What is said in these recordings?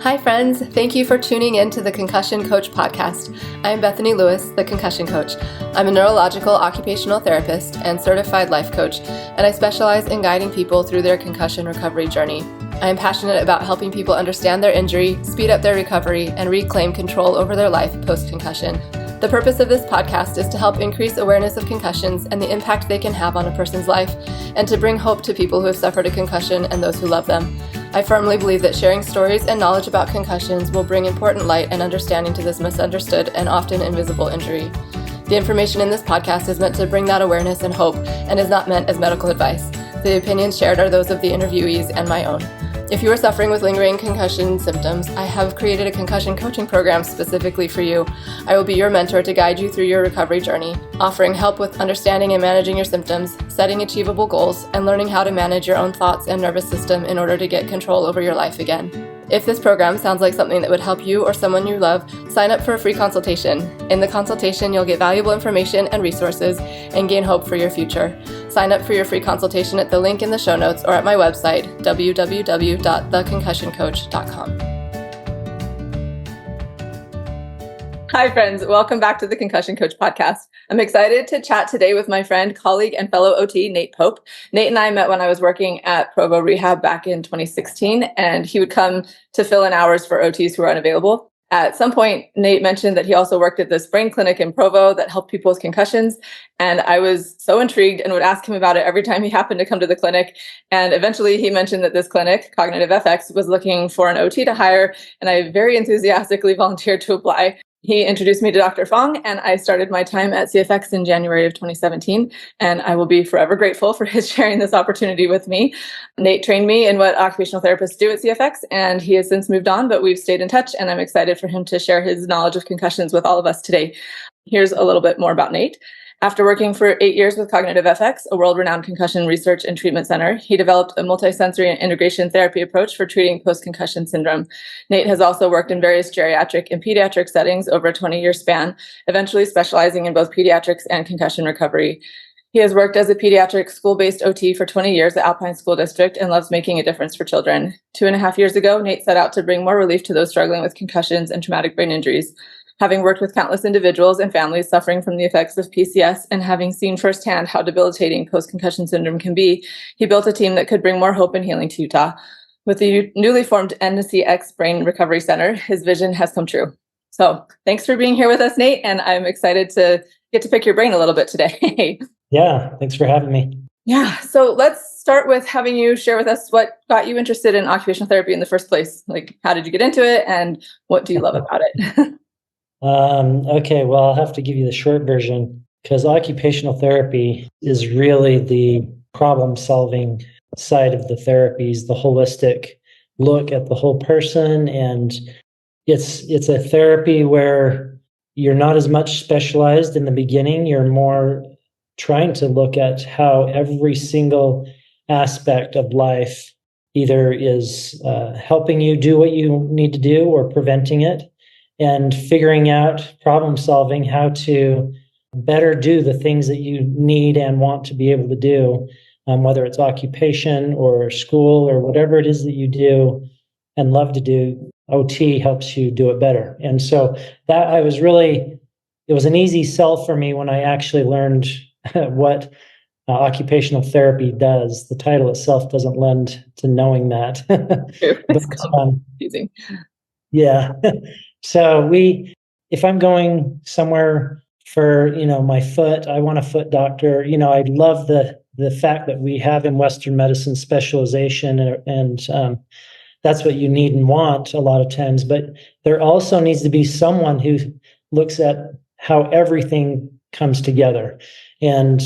Hi friends, thank you for tuning in to the Concussion Coach podcast. I'm Bethany Lewis, the Concussion Coach. I'm a neurological occupational therapist and certified life coach, and I specialize in guiding people through their concussion recovery journey. I am passionate about helping people understand their injury, speed up their recovery, and reclaim control over their life post-concussion. The purpose of this podcast is to help increase awareness of concussions and the impact they can have on a person's life, and to bring hope to people who have suffered a concussion and those who love them. I firmly believe that sharing stories and knowledge about concussions will bring important light and understanding to this misunderstood and often invisible injury. The information in this podcast is meant to bring that awareness and hope and is not meant as medical advice. The opinions shared are those of the interviewees and my own. If you are suffering with lingering concussion symptoms, I have created a concussion coaching program specifically for you. I will be your mentor to guide you through your recovery journey, offering help with understanding and managing your symptoms, setting achievable goals, and learning how to manage your own thoughts and nervous system in order to get control over your life again. If this program sounds like something that would help you or someone you love, sign up for a free consultation. In the consultation, you'll get valuable information and resources and gain hope for your future. Sign up for your free consultation at the link in the show notes or at my website, www.theconcussioncoach.com. Hi, friends. Welcome back to the Concussion Coach podcast. I'm excited to chat today with my friend, colleague, and fellow OT, Nate Pope. Nate and I met when I was working at Provo Rehab back in 2016, and he would come to fill in hours for OTs who were unavailable. At some point, Nate mentioned that he also worked at this brain clinic in Provo that helped people with concussions. And I was so intrigued and would ask him about it every time he happened to come to the clinic. And eventually he mentioned that this clinic, Cognitive FX, was looking for an OT to hire. And I very enthusiastically volunteered to apply. He introduced me to Dr. Fong, and I started my time at CFX in January of 2017, and I will be forever grateful for his sharing this opportunity with me. Nate trained me in what occupational therapists do at CFX, and he has since moved on, but we've stayed in touch, and I'm excited for him to share his knowledge of concussions with all of us today. Here's a little bit more about Nate. After working for 8 years with Cognitive FX, a world-renowned concussion research and treatment center, he developed a multisensory and integration therapy approach for treating post-concussion syndrome. Nate has also worked in various geriatric and pediatric settings over a 20-year span, eventually specializing in both pediatrics and concussion recovery. He has worked as a pediatric school-based OT for 20 years at Alpine School District and loves making a difference for children. 2.5 years ago, Nate set out to bring more relief to those struggling with concussions and traumatic brain injuries. Having worked with countless individuals and families suffering from the effects of PCS and having seen firsthand how debilitating post-concussion syndrome can be, he built a team that could bring more hope and healing to Utah. With the newly formed NCX Brain Recovery Center, his vision has come true. So thanks for being here with us, Nate, and I'm excited to get to pick your brain a little bit today. Yeah, thanks for having me. Yeah, so let's start with having you share with us what got you interested in occupational therapy in the first place. Like, how did you get into it, and what do you love about it? Okay, well, I'll have to give you the short version because occupational therapy is really the problem-solving side of the therapies, the holistic look at the whole person. And it's a therapy where you're not as much specialized in the beginning. You're more trying to look at how every single aspect of life either is helping you do what you need to do or preventing it, and figuring out, problem solving, how to better do the things that you need and want to be able to do, whether it's occupation or school or whatever it is that you do and love to do. OT helps you do it better. And so that it was an easy sell for me when I actually learned what occupational therapy does. The title itself doesn't lend to knowing that. It's confusing. Yeah. So if I'm going somewhere for, my foot, I want a foot doctor. I love the fact that we have in Western medicine specialization, and that's what you need and want a lot of times. But there also needs to be someone who looks at how everything comes together. And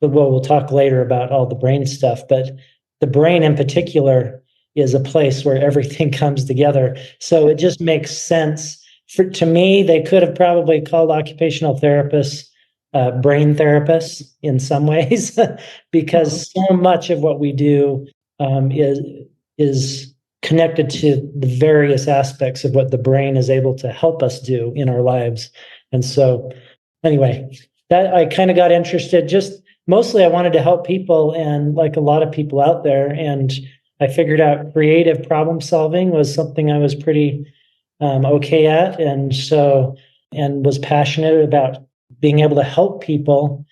we'll talk later about all the brain stuff, but the brain in particular is a place where everything comes together. So it just makes sense. To me, they could have probably called occupational therapists brain therapists in some ways, because so much of what we do is connected to the various aspects of what the brain is able to help us do in our lives. And so anyway, that I kind of got interested. Just mostly I wanted to help people, and like a lot of people out there, and I figured out creative problem solving was something I was pretty okay at, and was passionate about being able to help people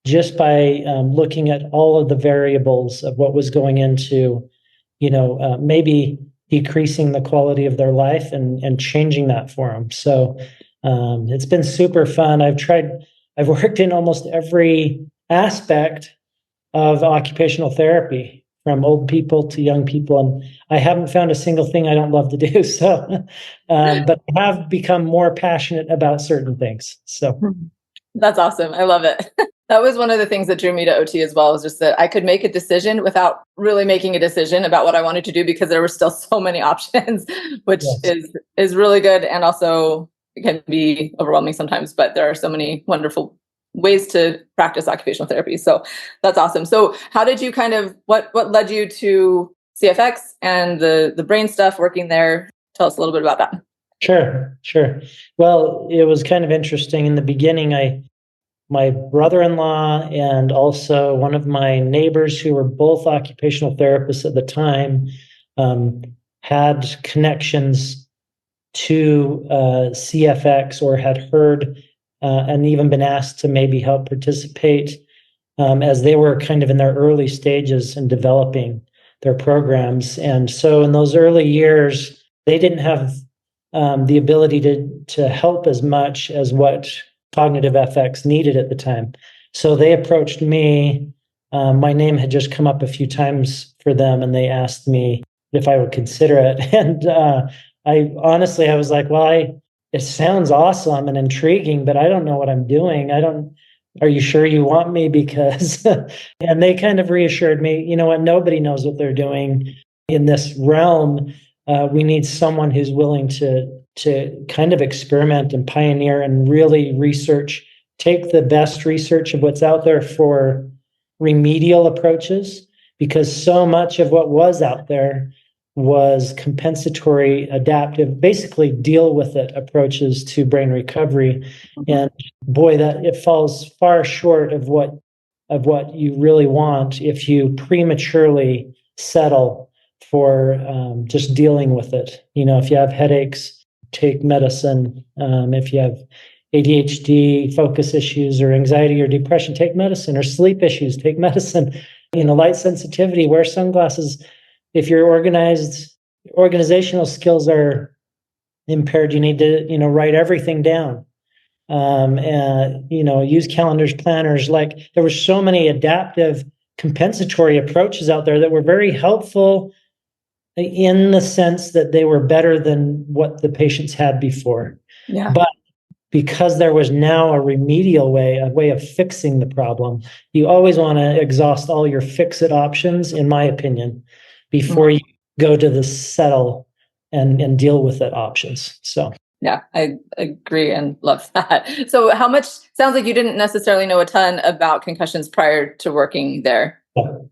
just by looking at all of the variables of what was going into, maybe decreasing the quality of their life and changing that for them. So it's been super fun. I've worked in almost every aspect of occupational therapy, from old people to young people, and I haven't found a single thing I don't love to do. So, but I have become more passionate about certain things. So that's awesome. I love it. That was one of the things that drew me to OT as well, was just that I could make a decision without really making a decision about what I wanted to do, because there were still so many options, which yes. is really good, and also can be overwhelming sometimes, but there are so many wonderful ways to practice occupational therapy. So that's awesome. So how did you what led you to CFX and the brain stuff working there? Tell us a little bit about that. Sure. Well, it was kind of interesting in the beginning. My brother-in-law and also one of my neighbors, who were both occupational therapists at the time, had connections to CFX, or had heard and even been asked to maybe help participate, as they were kind of in their early stages in developing their programs. And so in those early years, they didn't have the ability to help as much as what Cognitive FX needed at the time. So they approached me. My name had just come up a few times for them, and they asked me if I would consider it. And I was like, well, it sounds awesome and intriguing, but I don't know what I'm doing. Are you sure you want me? Because, and they kind of reassured me, you know what, nobody knows what they're doing in this realm. We need someone who's willing to kind of experiment and pioneer and really research, take the best research of what's out there for remedial approaches, because so much of what was out there was compensatory, adaptive, basically deal with it approaches to brain recovery. And boy, that it falls far short of what you really want if you prematurely settle for just dealing with it. If you have headaches, take medicine. If you have ADHD, focus issues, or anxiety or depression, take medicine. Or sleep issues, take medicine. Light sensitivity, wear sunglasses. If your organizational skills are impaired, you need to, write everything down. And, use calendars, planners. Like, there were so many adaptive compensatory approaches out there that were very helpful, in the sense that they were better than what the patients had before. Yeah. But because there was now a remedial way, a way of fixing the problem, you always want to exhaust all your fix-it options, in my opinion, before you go to the settle and deal with it options. So yeah, I agree and love that. So sounds like you didn't necessarily know a ton about concussions prior to working there.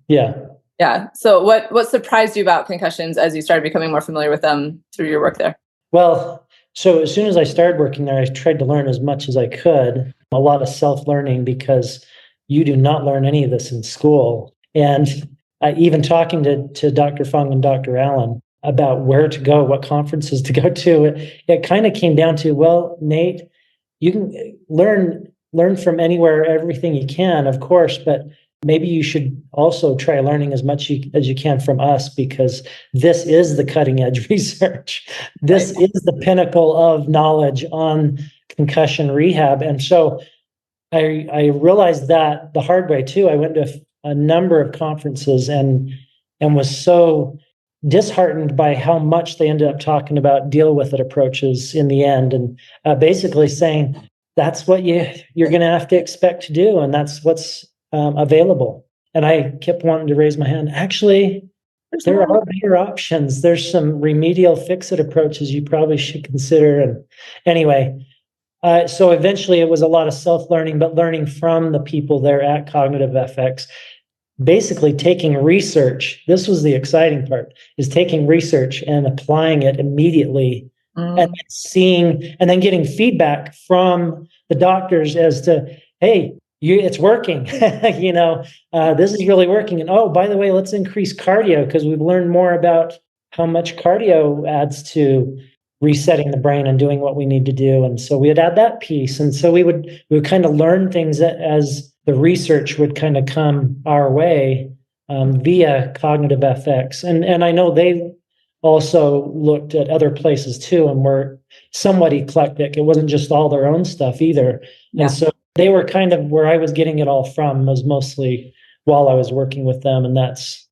Yeah. Yeah. So what surprised you about concussions as you started becoming more familiar with them through your work there? Well, so as soon as I started working there, I tried to learn as much as I could, a lot of self-learning, because you do not learn any of this in school. And even talking to Dr. Fung and Dr. Allen about where to go, what conferences to go to, it kind of came down to, well, Nate, you can learn from anywhere, everything you can, of course, but maybe you should also try learning as much as you can from us, because this is the cutting edge research. This is the pinnacle of knowledge on concussion rehab. And so I realized that the hard way too. I went to a number of conferences and was so disheartened by how much they ended up talking about deal with it approaches in the end, and basically saying that's what you're going to have to expect to do, and that's what's available. And I kept wanting to raise my hand. Actually, there are better options. There's some remedial fix-it approaches you probably should consider. And anyway, so eventually it was a lot of self-learning, but learning from the people there at Cognitive FX, basically taking research. This was the exciting part, is taking research and applying it immediately, and seeing, and then getting feedback from the doctors as to, hey, it's working. This is really working. And oh, by the way, let's increase cardio because we've learned more about how much cardio adds to resetting the brain and doing what we need to do. And so we'd add that piece. And so we would kind of learn things as the research would kind of come our way via Cognitive FX. And I know they also looked at other places too and were somewhat eclectic. It wasn't just all their own stuff either. Yeah. And so they were kind of where I was getting it all from was mostly while I was working with them. And that's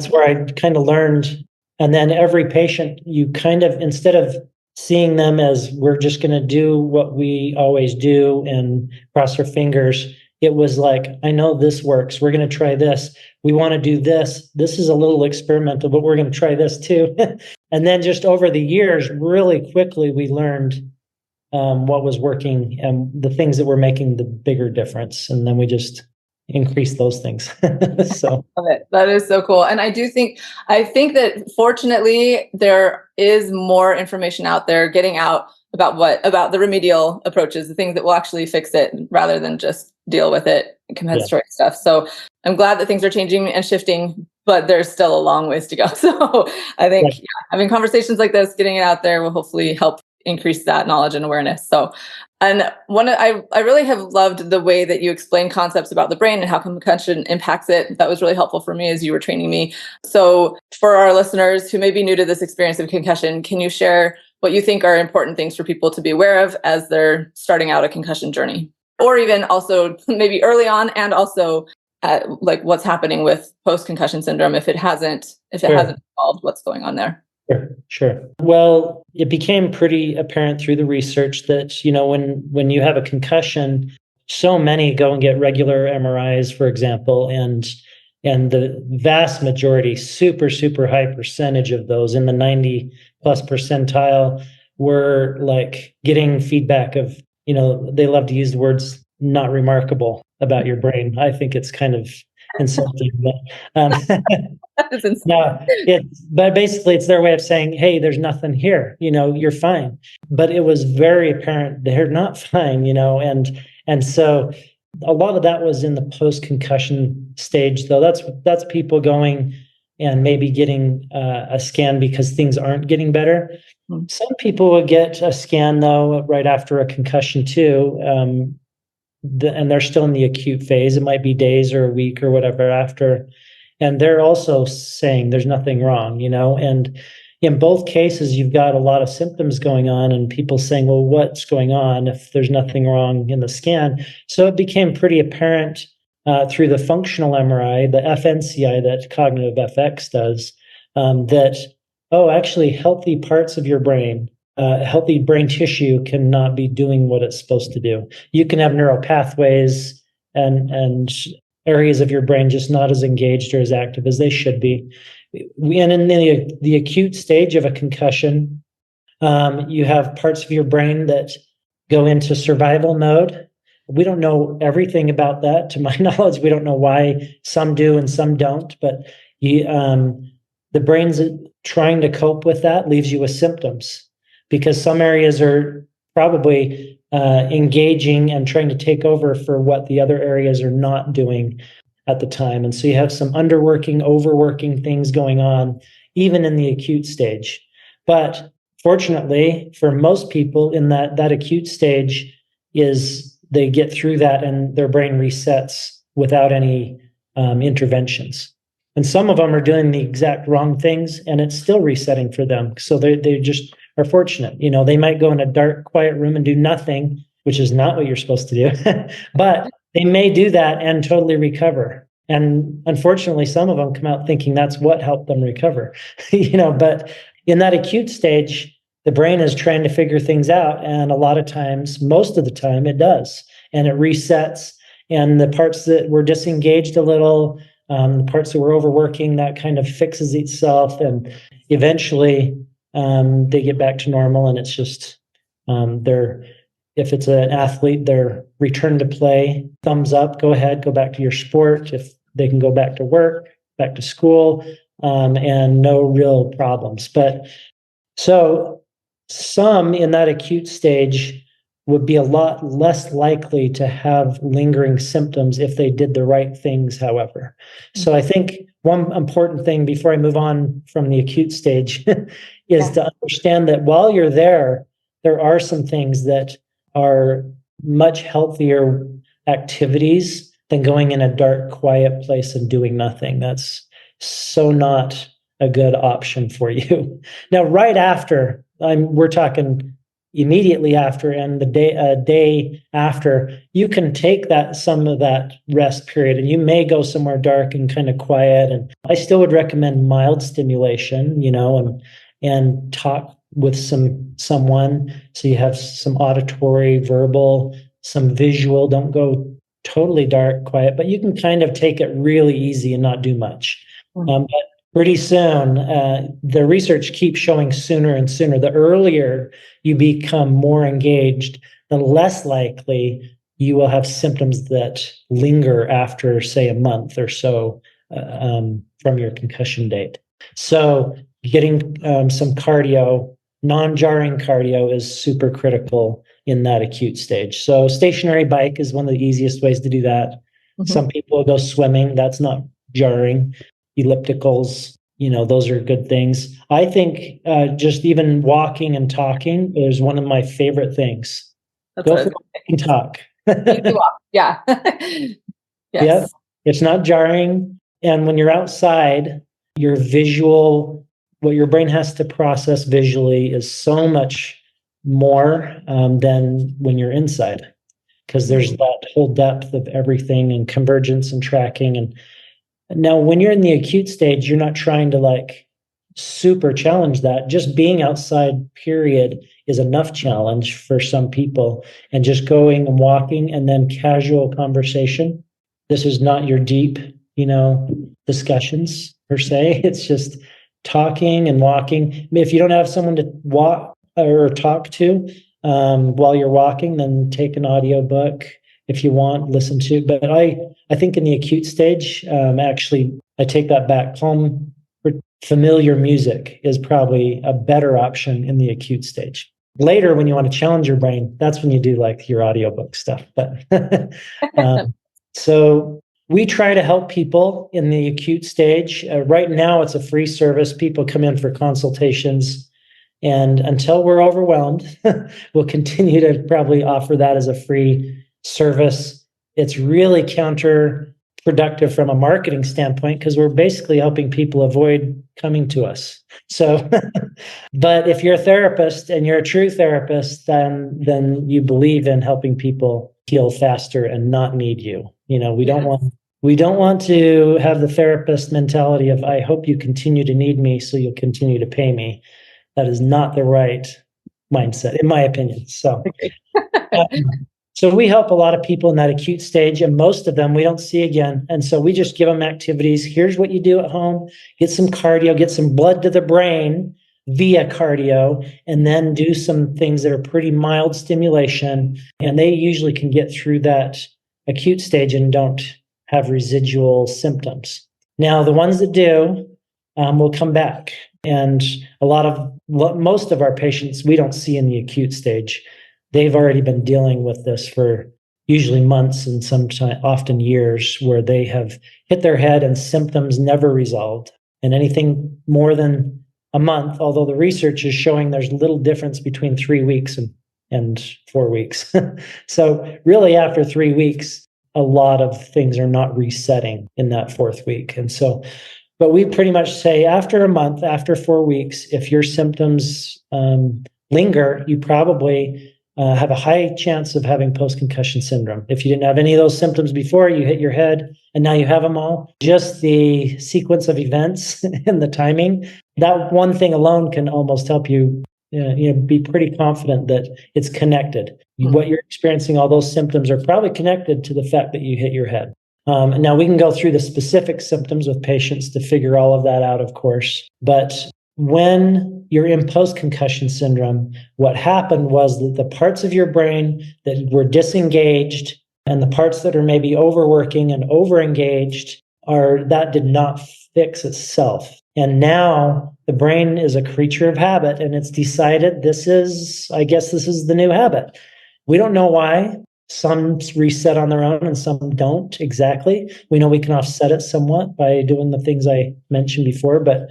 where I kind of learned. And then every patient, you kind of, instead of seeing them as we're just going to do what we always do and cross our fingers, it was like, I know this works. We're going to try this. We want to do this. This is a little experimental, but we're going to try this too. And then just over the years, really quickly, we learned what was working and the things that were making the bigger difference. And then we just increased those things. So Love it. That is so cool. And I think that fortunately there is more information out there getting out about the remedial approaches, the things that will actually fix it rather than just deal with it compensatory stuff. So I'm glad that things are changing and shifting, but there's still a long ways to go. So I think having conversations like this, getting it out there will hopefully help increase that knowledge and awareness. So, and I really have loved the way that you explain concepts about the brain and how concussion impacts it. That was really helpful for me as you were training me. So for our listeners who may be new to this experience of concussion, can you share what you think are important things for people to be aware of as they're starting out a concussion journey? Or even also maybe early on, and also like what's happening with post-concussion syndrome if it hasn't evolved, what's going on there? Sure. Well, it became pretty apparent through the research that, when you have a concussion, so many go and get regular MRIs, for example, and the vast majority, super, super high percentage of those in the 90 plus percentile were like getting feedback of, they love to use the words not remarkable about your brain. I think it's kind of insulting, but but basically it's their way of saying, hey, there's nothing here, you're fine. But it was very apparent they're not fine, and so a lot of that was in the post-concussion stage, though. That's people going and maybe getting a scan because things aren't getting better. Some people would get a scan, though, right after a concussion too, and they're still in the acute phase. It might be days or a week or whatever after. And they're also saying there's nothing wrong, and in both cases, you've got a lot of symptoms going on and people saying, well, what's going on if there's nothing wrong in the scan? So it became pretty apparent through the functional MRI, the FNCI that Cognitive FX does, that, actually healthy parts of your brain, healthy brain tissue cannot be doing what it's supposed to do. You can have neural pathways and areas of your brain just not as engaged or as active as they should be. And in the acute stage of a concussion, you have parts of your brain that go into survival mode. We don't know everything about that. To my knowledge, we don't know why some do and some don't. But the brain's trying to cope with that, leaves you with symptoms because some areas are probably engaging and trying to take over for what the other areas are not doing at the time. And so you have some underworking, overworking things going on, even in the acute stage. But fortunately, for most people in that acute stage is they get through that and their brain resets without any interventions. And some of them are doing the exact wrong things and it's still resetting for them. So they just are fortunate. They might go in a dark, quiet room and do nothing, which is not what you're supposed to do. But they may do that and totally recover. And unfortunately, some of them come out thinking that's what helped them recover. But in that acute stage, the brain is trying to figure things out. And a lot of times, most of the time, it does. And it resets. And the parts that were disengaged a little, the parts that were overworking, that kind of fixes itself. And eventually, they get back to normal. And it's just if it's an athlete, their return to play, thumbs up, go ahead, go back to your sport. If they can go back to work, back to school, and no real problems. But so some in that acute stage would be a lot less likely to have lingering symptoms if they did the right things, however. So I think one important thing before I move on from the acute stage is to understand that while you're there are some things that are much healthier activities than going in a dark, quiet place and doing nothing. That's so not a good option for you. Now, right after, we're talking immediately after and the day after, you can take some of that rest period and you may go somewhere dark and kind of quiet. And I still would recommend mild stimulation, and talk with someone. So you have some auditory, verbal, some visual. Don't go totally dark, quiet, but you can kind of take it really easy and not do much. But pretty soon, the research keeps showing sooner and sooner. The earlier you become more engaged, the less likely you will have symptoms that linger after, say, a month or so from your concussion date. So getting some cardio, non-jarring cardio, is super critical in that acute stage. So stationary bike is one of the easiest ways to do that. Some people go swimming. That's not jarring. Ellipticals, those are good things. I think just even walking and talking is one of my favorite things. Go for a walk and talk. Yeah. Yes. Yep. It's not jarring. And when you're outside, your visual, what your brain has to process visually is so much more than when you're inside, because there's that whole depth of everything and convergence and tracking. And now when you're in the acute stage, you're not trying to super challenge that. Just being outside, period, is enough challenge for some people. And just going and walking and then casual conversation. This is not your deep, discussions per se. It's just talking and walking. If you don't have someone to walk or talk to while you're walking, then take an audiobook. If you want, listen to. But I think in the acute stage, actually, I take that back. Calm, familiar music is probably a better option in the acute stage. Later, when you want to challenge your brain, that's when you do your audiobook stuff. But so we try to help people in the acute stage. Right now, it's a free service. People come in for consultations. And until we're overwhelmed, we'll continue to probably offer that as a free service. It's really counterproductive from a marketing standpoint because we're basically helping people avoid coming to us. So, but if you're a therapist and you're a true therapist, then you believe in helping people heal faster and not need you. We don't want to have the therapist mentality of, I hope you continue to need me so you'll continue to pay me. That is not the right mindset, in my opinion. So, so we help a lot of people in that acute stage, and most of them we don't see again. And so we just give them activities. Here's what you do at home. Get some cardio, get some blood to the brain via cardio, and then do some things that are pretty mild stimulation. And they usually can get through that acute stage and don't have residual symptoms. Now, the ones that do will come back. And most of our patients we don't see in the acute stage. They've already been dealing with this for usually months and sometimes often years, where they have hit their head and symptoms never resolved. And anything more than a month, although the research is showing there's little difference between 3 weeks and 4 weeks. So really after 3 weeks, a lot of things are not resetting in that fourth week. And so, but we pretty much say after a month, after 4 weeks, if your symptoms linger, you probably have a high chance of having post-concussion syndrome. If you didn't have any of those symptoms before, you hit your head and now you have them all, just the sequence of events and the timing, that one thing alone can almost help you be pretty confident that it's connected. What you're experiencing, all those symptoms are probably connected to the fact that you hit your head. And now we can go through the specific symptoms with patients to figure all of that out, of course. But when you're in post-concussion syndrome, what happened was that the parts of your brain that were disengaged and the parts that are maybe overworking and overengaged that did not fix itself. And now the brain is a creature of habit, and it's decided this is the new habit. We don't know why. Some reset on their own and some don't exactly. We know we can offset it somewhat by doing the things I mentioned before, but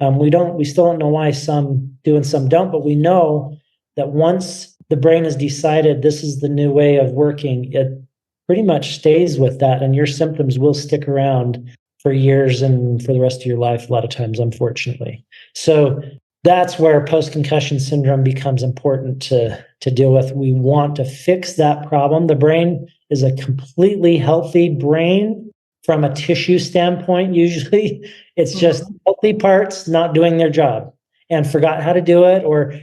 we still don't know why some do and some don't, but we know that once the brain has decided this is the new way of working, it pretty much stays with that, and your symptoms will stick around for years and for the rest of your life, a lot of times, unfortunately. So that's where post-concussion syndrome becomes important to deal with. We want to fix that problem. The brain is a completely healthy brain from a tissue standpoint, usually. It's just healthy parts not doing their job and forgot how to do it or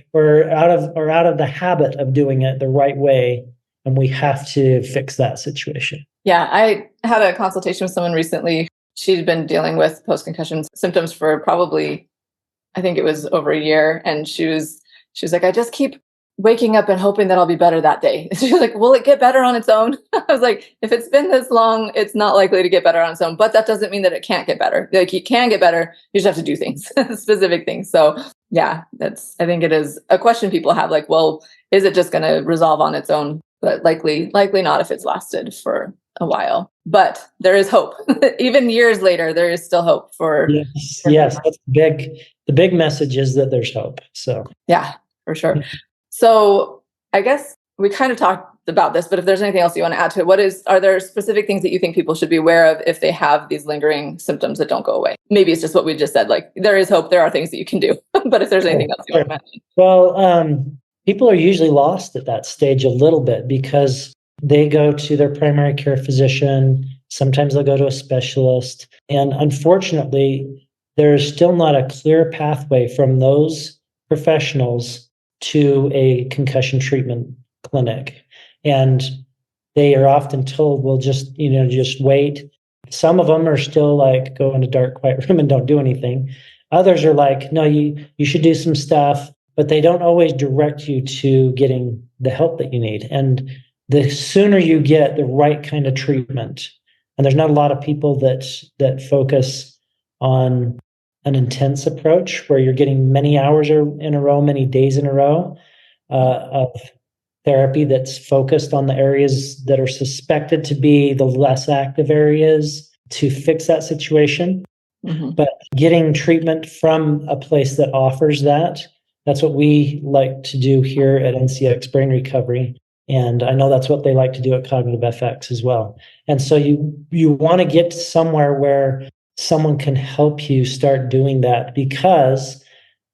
out of the habit of doing it the right way. And we have to fix that situation. Yeah, I had a consultation with someone recently. She'd been dealing with post-concussion symptoms for probably, I think it was over a year. And she was like, I just keep waking up and hoping that I'll be better that day. She was like, will it get better on its own? I was like, if it's been this long, it's not likely to get better on its own, but that doesn't mean that it can't get better. Like, it can get better. You just have to do things, specific things. So yeah, I think it is a question people have, like, well, is it just going to resolve on its own? But likely not if it's lasted for a while. But there is hope. Even years later, there is still hope for. Yes, that's big. The big message is that there's hope. So yeah, for sure. So I guess we kind of talked about this, but if there's anything else you want to add to it, are there specific things that you think people should be aware of if they have these lingering symptoms that don't go away? Maybe it's just what we just said, like, there is hope, there are things that you can do, but if there's anything else you want to mention. Well, people are usually lost at that stage a little bit because they go to their primary care physician. Sometimes they'll go to a specialist. And unfortunately, there's still not a clear pathway from those professionals to a concussion treatment clinic. And they are often told, well, just wait. Some of them are still like, go in a dark, quiet room and don't do anything. Others are like, no, you should do some stuff, but they don't always direct you to getting the help that you need. And the sooner you get the right kind of treatment, and there's not a lot of people that focus on an intense approach where you're getting many hours in a row, many days in a row of therapy that's focused on the areas that are suspected to be the less active areas to fix that situation. Mm-hmm. But getting treatment from a place that offers that's what we like to do here at NCX Brain Recovery. And I know that's what they like to do at Cognitive FX as well. And so you want to get somewhere where someone can help you start doing that, because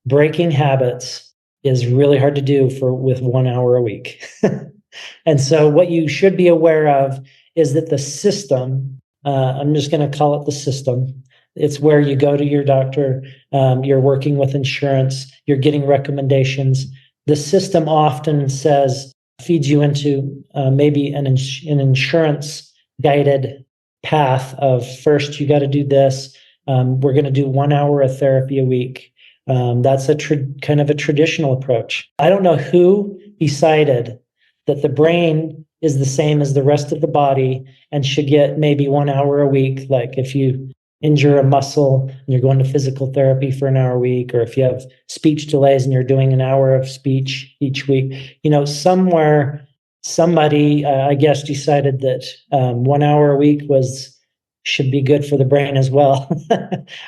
breaking habits is really hard to do with 1 hour a week. And so what you should be aware of is that the system, I'm just going to call it the system. It's where you go to your doctor, you're working with insurance, you're getting recommendations. The system often feeds you into maybe an insurance guided path of, first, you got to do this. We're going to do 1 hour of therapy a week. That's kind of a traditional approach. I don't know who decided that the brain is the same as the rest of the body and should get maybe 1 hour a week. Like if you injure a muscle and you're going to physical therapy for an hour a week, or if you have speech delays and you're doing an hour of speech each week, somewhere somebody, I guess, decided that 1 hour a week should be good for the brain as well.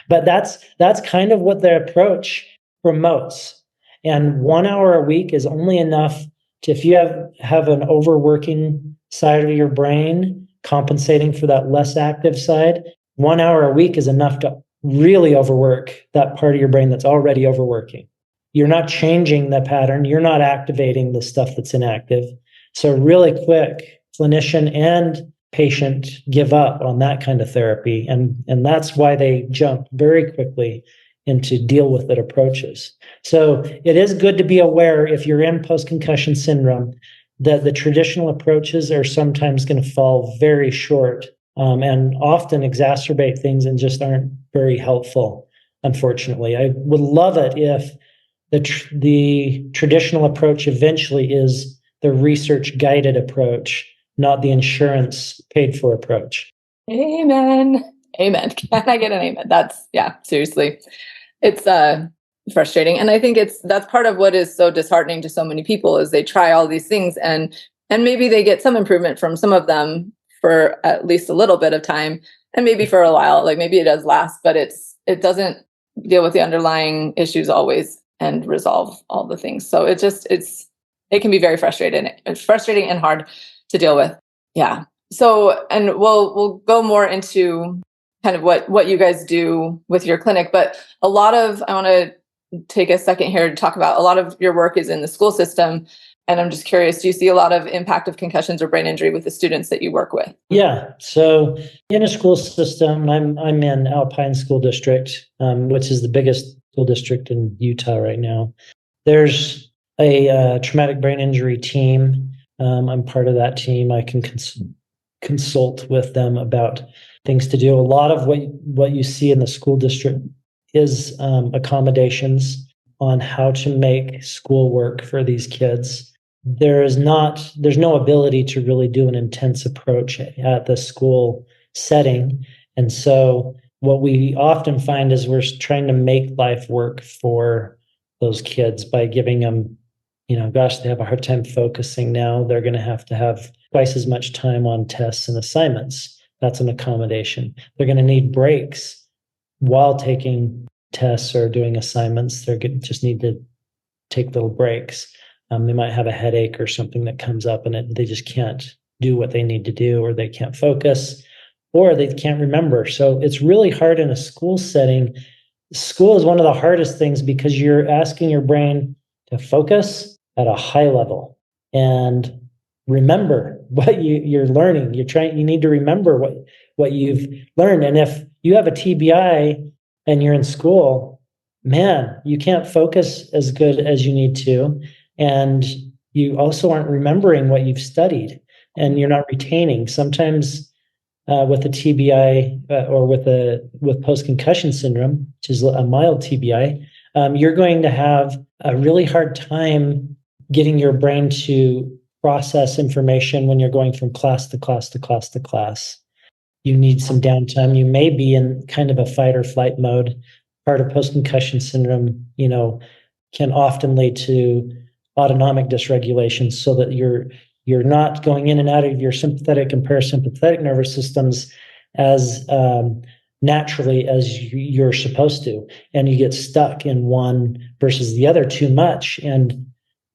But that's kind of what the approach promotes. And 1 hour a week is only enough if you have an overworking side of your brain compensating for that less active side. 1 hour a week is enough to really overwork that part of your brain that's already overworking. You're not changing the pattern. You're not activating the stuff that's inactive. So really quick, clinician and patient give up on that kind of therapy. And that's why they jump very quickly into deal with it approaches. So it is good to be aware, if you're in post-concussion syndrome, that the traditional approaches are sometimes going to fall very short and often exacerbate things and just aren't very helpful, unfortunately. I would love it if the traditional approach eventually is the research-guided approach, not the insurance paid-for approach. Amen. Amen. Can I get an amen? Seriously. It's frustrating. And I think that's part of what is so disheartening to so many people, is they try all these things and And maybe they get some improvement from some of them for at least a little bit of time, and maybe for a while, like maybe it does last, but it doesn't deal with the underlying issues always and resolve all the things. So it can be very frustrating and hard to deal with. Yeah. So, and we'll go more into kind of what you guys do with your clinic, but I want to take a second here to talk about a lot of your work is in the school system. And I'm just curious, do you see a lot of impact of concussions or brain injury with the students that you work with? Yeah. So in a school system, I'm in Alpine School District, which is the biggest school district in Utah right now. There's a traumatic brain injury team. I'm part of that team. I can consult with them about things to do. A lot of what you see in the school district is accommodations on how to make school work for these kids. There's no ability to really do an intense approach at the school setting. And so what we often find is we're trying to make life work for those kids by giving them, they have a hard time focusing now. They're going to have twice as much time on tests and assignments. That's an accommodation. They're going to need breaks while taking tests or doing assignments. Just need to take little breaks. They might have a headache or something that comes up and they just can't do what they need to do, or they can't focus, or they can't remember. So it's really hard in a school setting. School is one of the hardest things because you're asking your brain to focus at a high level and remember what you're learning. You need to remember what you've learned. And if you have a TBI and you're in school, man, you can't focus as good as you need to. And you also aren't remembering what you've studied, and you're not retaining. Sometimes with a TBI or with post-concussion syndrome, which is a mild TBI, you're going to have a really hard time getting your brain to process information when you're going from class to class to class to class. You need some downtime. You may be in kind of a fight or flight mode. Part of post-concussion syndrome, can often lead to autonomic dysregulation, so that you're not going in and out of your sympathetic and parasympathetic nervous systems as naturally as you're supposed to, and you get stuck in one versus the other too much, and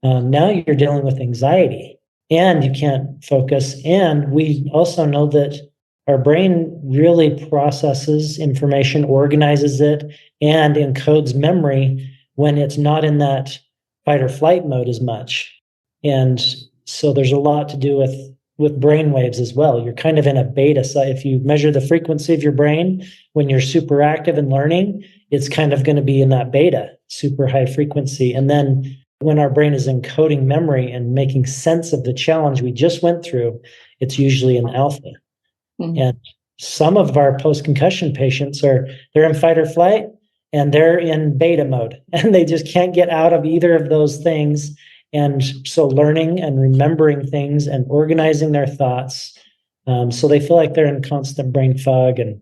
now you're dealing with anxiety and you can't focus. And we also know that our brain really processes information, organizes it, and encodes memory when it's not in that fight or flight mode as much. And so there's a lot to do with brain waves as well. You're kind of in a beta. So if you measure the frequency of your brain when you're super active and learning, it's kind of going to be in that beta, super high frequency. And then when our brain is encoding memory and making sense of the challenge we just went through, it's usually in alpha. Mm-hmm. And some of our post-concussion patients they're in fight or flight, and they're in beta mode, and they just can't get out of either of those things. And so learning and remembering things and organizing their thoughts, so they feel like they're in constant brain fog. And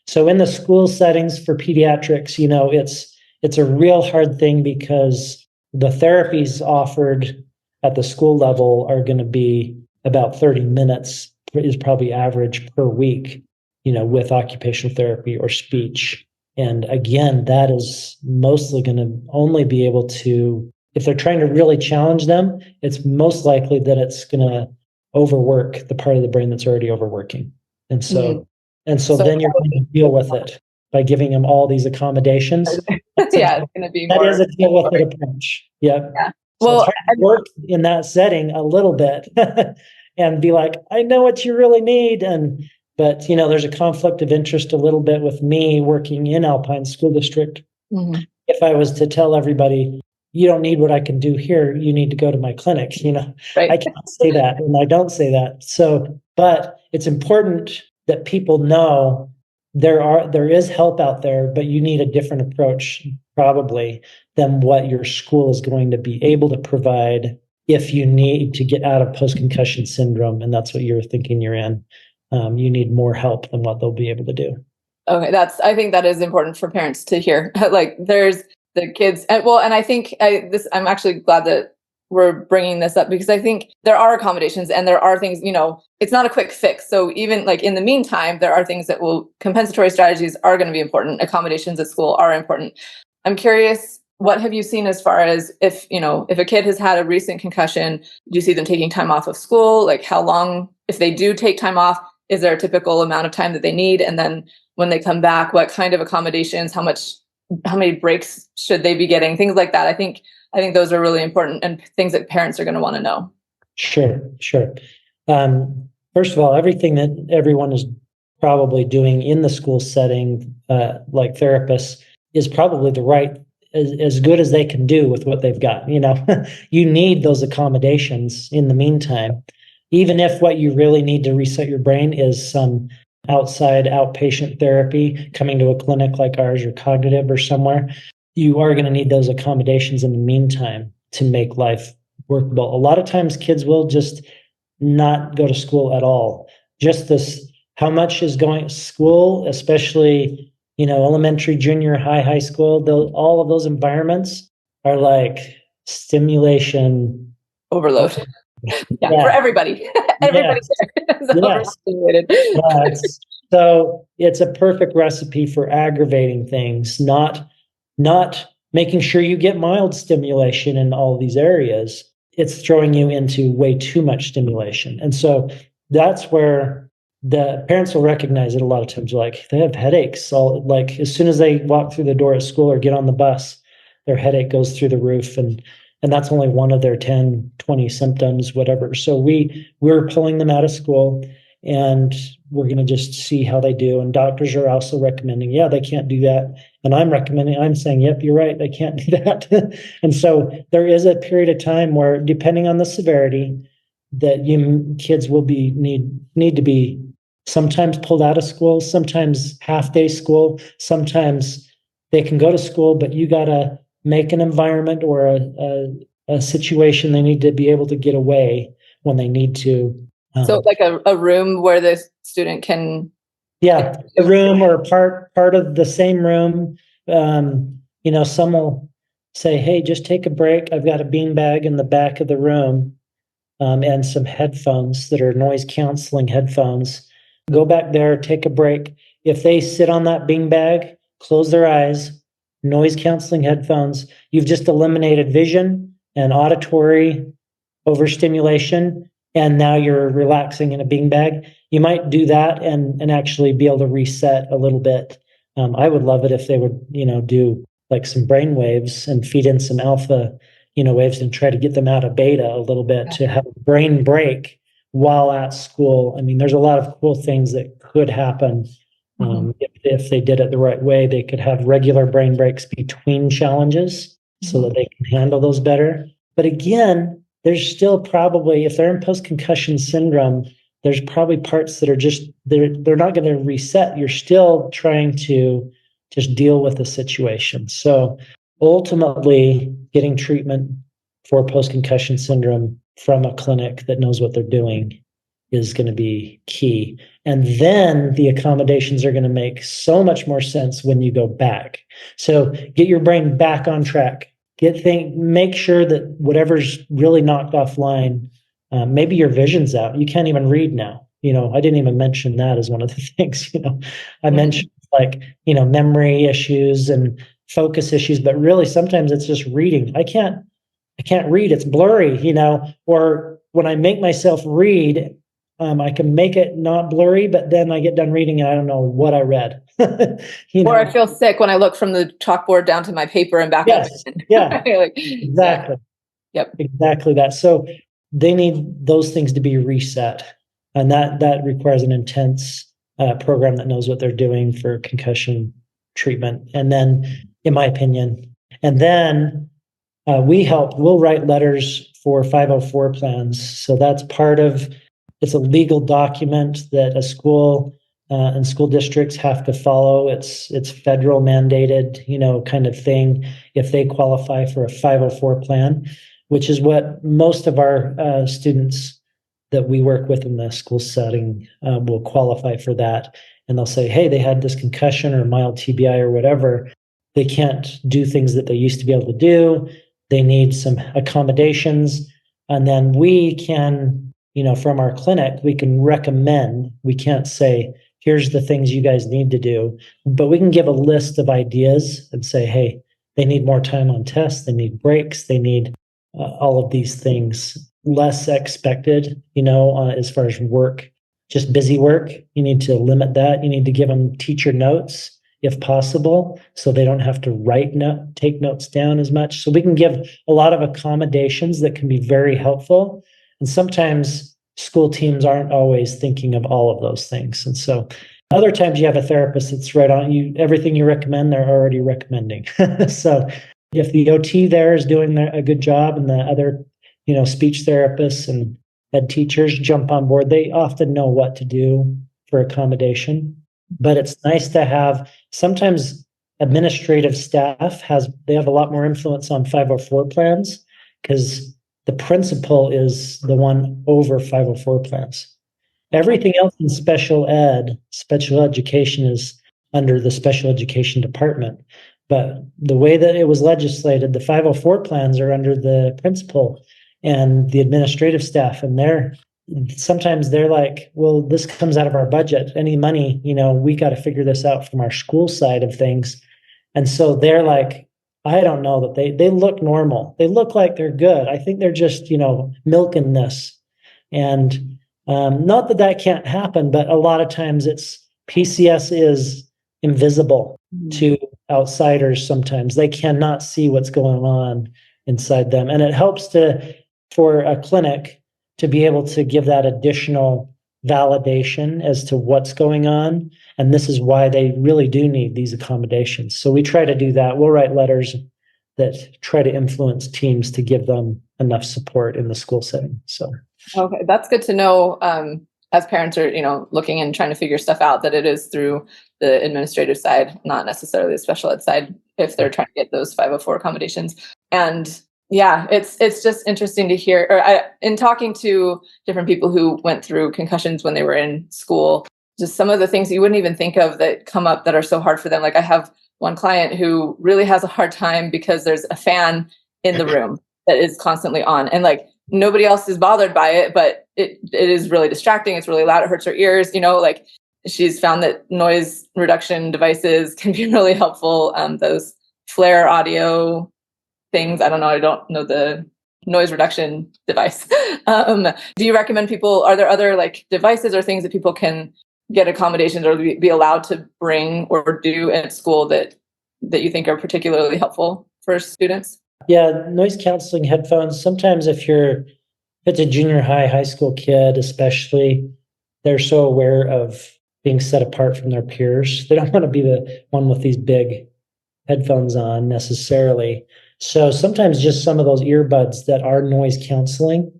so in the school settings for pediatrics, it's a real hard thing because the therapies offered at the school level are going to be about 30 minutes is probably average per week, with occupational therapy or speech. And again, that is mostly going to only be able to, if they're trying to really challenge them, it's most likely that it's going to overwork the part of the brain that's already overworking. And so, then you're going to deal with it by giving them all these accommodations. Yeah, it's going to be that is a deal with it approach. Yeah. So well, it's hard to work in that setting a little bit and be like, I know what you really need. But there's a conflict of interest a little bit with me working in Alpine School District. Mm-hmm. If I was to tell everybody, you don't need what I can do here, you need to go to my clinic, right. I can't say that, and I don't say that. So, but it's important that people know there is help out there, but you need a different approach probably than what your school is going to be able to provide if you need to get out of post-concussion syndrome, and that's what you're thinking you're in. You need more help than what they'll be able to do. Okay, I think that is important for parents to hear. Like, there's the kids, and I think I'm actually glad that we're bringing this up because I think there are accommodations and there are things, it's not a quick fix. So even like in the meantime, there are things that compensatory strategies are going to be important. Accommodations at school are important. I'm curious, what have you seen as far as if a kid has had a recent concussion, do you see them taking time off of school? Like how long, if they do take time off, is there a typical amount of time that they need? And then when they come back, what kind of accommodations, how many breaks should they be getting? Things like that. I think those are really important and things that parents are going to want to know. Sure. First of all, everything that everyone is probably doing in the school setting, like therapists, is probably the right, as good as they can do with what they've got. You need those accommodations in the meantime, even if what you really need to reset your brain is some outside outpatient therapy, coming to a clinic like ours or Cognitive or somewhere. You are going to need those accommodations in the meantime to make life workable. A lot of times kids will just not go to school at all. Just this, how much is going to school, especially, elementary, junior high school, all of those environments are like stimulation overload. Yeah. For everybody. Everybody's overstimulated. So it's a perfect recipe for aggravating things, not making sure you get mild stimulation in all these areas. It's throwing you into way too much stimulation. And so that's where the parents will recognize it a lot of times. Like they have headaches. Like as soon as they walk through the door at school or get on the bus, their headache goes through the roof. And that's only one of their 10, 20 symptoms, whatever. So we're pulling them out of school and we're going to just see how they do. And doctors are also recommending, they can't do that. And I'm saying, yep, you're right, they can't do that. And so there is a period of time where, depending on the severity, that kids will need to be sometimes pulled out of school, sometimes half-day school, sometimes they can go to school, but you got to make an environment or a situation they need to be able to get away when they need to. So like a room where the student can. Yeah, a room or part of the same room. Some will say, hey, just take a break. I've got a beanbag in the back of the room and some headphones that are noise canceling headphones. Go back there, take a break. If they sit on that beanbag, close their eyes, noise canceling headphones, you've just eliminated vision and auditory overstimulation. And now you're relaxing in a beanbag. You might do that and actually be able to reset a little bit. I would love it if they would, do like some brain waves and feed in some alpha, waves and try to get them out of beta a little bit to have a brain break while at school. I mean, there's a lot of cool things that could happen if they did it the right way. They could have regular brain breaks between challenges so that they can handle those better. But again, there's still probably, if they're in post-concussion syndrome, there's probably parts that are just, they're not going to reset. You're still trying to just deal with the situation. So ultimately, getting treatment for post-concussion syndrome from a clinic that knows what they're doing is going to be key. And then the accommodations are going to make so much more sense when you go back. So get your brain back on track. Make sure that whatever's really knocked offline, maybe your vision's out. You can't even read now. I didn't even mention that as one of the things. I mentioned memory issues and focus issues, but really sometimes it's just reading. I can't read. It's blurry. Or when I make myself read, I can make it not blurry, but then I get done reading and I don't know what I read. Or I feel sick when I look from the chalkboard down to my paper and back up. Yeah, exactly. Yep. Exactly that. So they need those things to be reset. And that requires an intense program that knows what they're doing for concussion treatment. And then, in my opinion, and then we'll write letters for 504 plans. So that's it's a legal document that a school and school districts have to follow. It's federal mandated, kind of thing if they qualify for a 504 plan, which is what most of our students that we work with in the school setting will qualify for that. And they'll say, hey, they had this concussion or mild TBI or whatever. They can't do things that they used to be able to do. they need some accommodations. And then we can, from our clinic, we can recommend, we can't say, here's the things you guys need to do, but we can give a list of ideas and say, hey, they need more time on tests, they need breaks, they need all of these things less expected, as far as work, just busy work. You need to limit that. You need to give them teacher notes if possible, so they don't have to take notes down as much. So we can give a lot of accommodations that can be very helpful. And sometimes school teams aren't always thinking of all of those things. And so other times you have a therapist that's right on you, everything you recommend, they're already recommending. So if the OT there is doing a good job and the other, speech therapists and ed teachers jump on board, they often know what to do for accommodation. But it's nice to have, sometimes administrative staff they have a lot more influence on 504 plans because the principal is the one over 504 plans. Everything else in special education is under the special education department. But the way that it was legislated, the 504 plans are under the principal and the administrative staff. And sometimes they're like, well, this comes out of our budget. Any money, we got to figure this out from our school side of things. And so they're like, I don't know that they look normal. They look like they're good. I think they're just, milking this. And not that can't happen, but a lot of times PCS is invisible to outsiders. Sometimes they cannot see what's going on inside them. And it helps for a clinic to be able to give that additional validation as to what's going on. And this is why they really do need these accommodations. So we try to do that. We'll write letters that try to influence teams to give them enough support in the school setting. So, okay, that's good to know. As parents are, looking and trying to figure stuff out, that it is through the administrative side, not necessarily the special ed side, if they're trying to get those 504 accommodations. And yeah, it's just interesting to hear, in talking to different people who went through concussions when they were in school, just some of the things you wouldn't even think of that come up that are so hard for them. Like I have one client who really has a hard time because there's a fan in the room that is constantly on, and like nobody else is bothered by it, but it is really distracting. It's really loud. It hurts her ears. Like she's found that noise reduction devices can be really helpful. Those flare audio things. I don't know. I don't know the noise reduction device. Do you recommend are there other like devices or things that people can get accommodations or be allowed to bring or do at school that you think are particularly helpful for students? Yeah, noise canceling headphones. Sometimes if it's a junior high school kid, especially, they're so aware of being set apart from their peers. They don't want to be the one with these big headphones on necessarily. So sometimes just some of those earbuds that are noise canceling,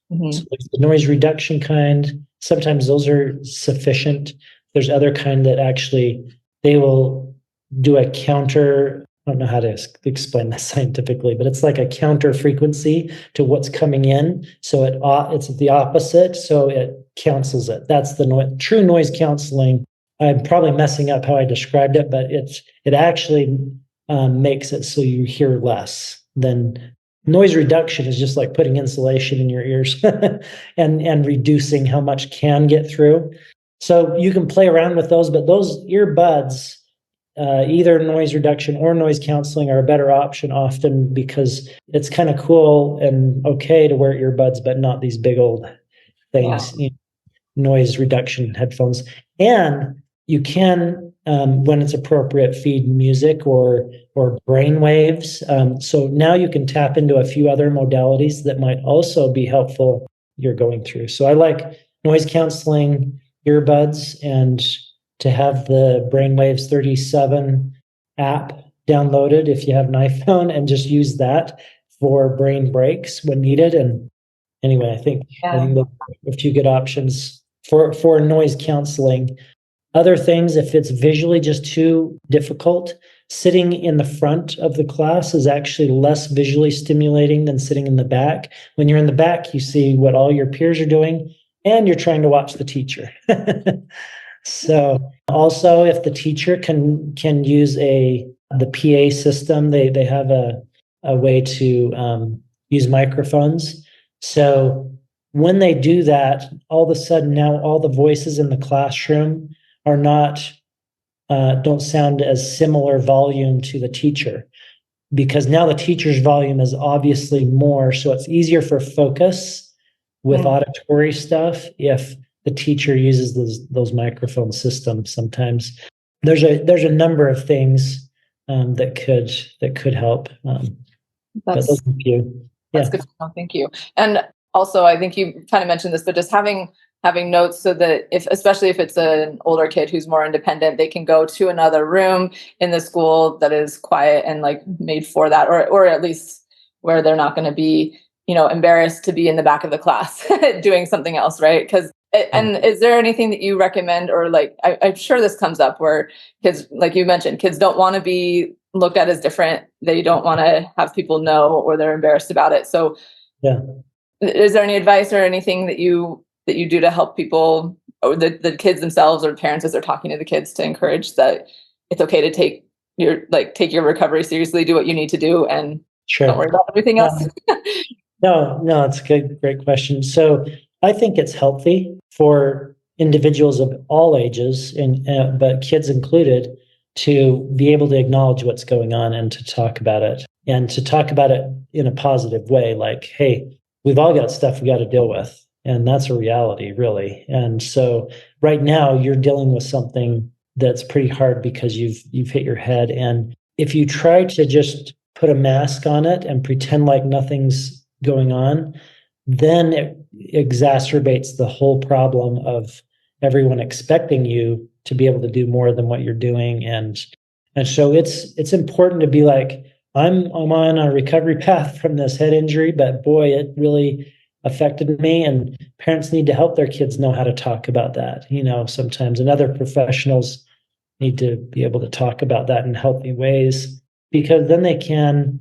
so the noise reduction kind, sometimes those are sufficient. There's other kind that actually they will do a counter. I don't know how to explain this scientifically, but it's like a counter frequency to what's coming in. So it's the opposite. So it cancels it. That's the true noise canceling. I'm probably messing up how I described it, but it actually makes it so you hear less. Than noise reduction is just like putting insulation in your ears and reducing how much can get through. So you can play around with those, but those earbuds, either noise reduction or noise canceling, are a better option often because it's kind of cool and okay to wear earbuds, but not these big old things, noise reduction headphones. And you can, when it's appropriate, feed music or brain waves. So now you can tap into a few other modalities that might also be helpful you're going through. So I like noise canceling earbuds and to have the Brainwaves 37 app downloaded if you have an iPhone and just use that for brain breaks when needed. And anyway, I think those are a few good options for noise counseling. Other things, if it's visually just too difficult, sitting in the front of the class is actually less visually stimulating than sitting in the back. When you're in the back, you see what all your peers are doing, and you're trying to watch the teacher. So also, if the teacher can use the PA system, they have a way to use microphones. So when they do that, all of a sudden now all the voices in the classroom are not don't sound as similar volume to the teacher, because now the teacher's volume is obviously more, so it's easier for focus with auditory stuff if the teacher uses those microphone systems. Sometimes there's a number of things that could help, but those are a few. That's good to know. Thank you. And also, I think you kind of mentioned this, but just having notes so that especially if it's an older kid who's more independent, they can go to another room in the school that is quiet and like made for that, or at least where they're not going to be, embarrassed to be in the back of the class doing something else, right? And is there anything that you recommend, or like, I'm sure this comes up where kids, like you mentioned, kids don't want to be looked at as different. They don't want to have people know, or they're embarrassed about it. So is there any advice or anything that you do to help people, or the kids themselves or parents as they're talking to the kids, to encourage that it's okay to take your recovery seriously, do what you need to do, and don't worry about everything else? No, it's a great question. So I think it's healthy for individuals of all ages, but kids included, to be able to acknowledge what's going on and to talk about it, and to talk about it in a positive way. Like, hey, we've all got stuff we got to deal with, and that's a reality, really. And so right now you're dealing with something that's pretty hard because you've hit your head. And if you try to just put a mask on it and pretend like nothing's going on, then it exacerbates the whole problem of everyone expecting you to be able to do more than what you're doing. And so it's important to be like, I'm on a recovery path from this head injury, but boy, it really affected me. And parents need to help their kids know how to talk about that, sometimes, and other professionals need to be able to talk about that in healthy ways, because then they can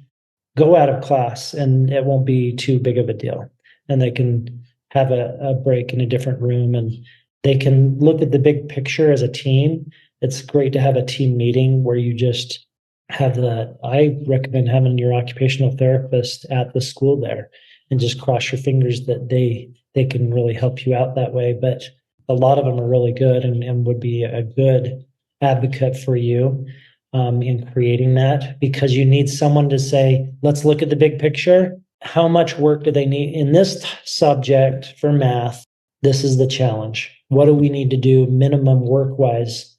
go out of class and it won't be too big of a deal. And they can have a break in a different room, and they can look at the big picture as a team. It's great to have a team meeting where you just have that. I recommend having your occupational therapist at the school there and just cross your fingers that they can really help you out that way. But a lot of them are really good and would be a good advocate for you in creating that, because you need someone to say, let's look at the big picture. How much work do they need in this subject for math? This is the challenge. What do we need to do minimum work-wise?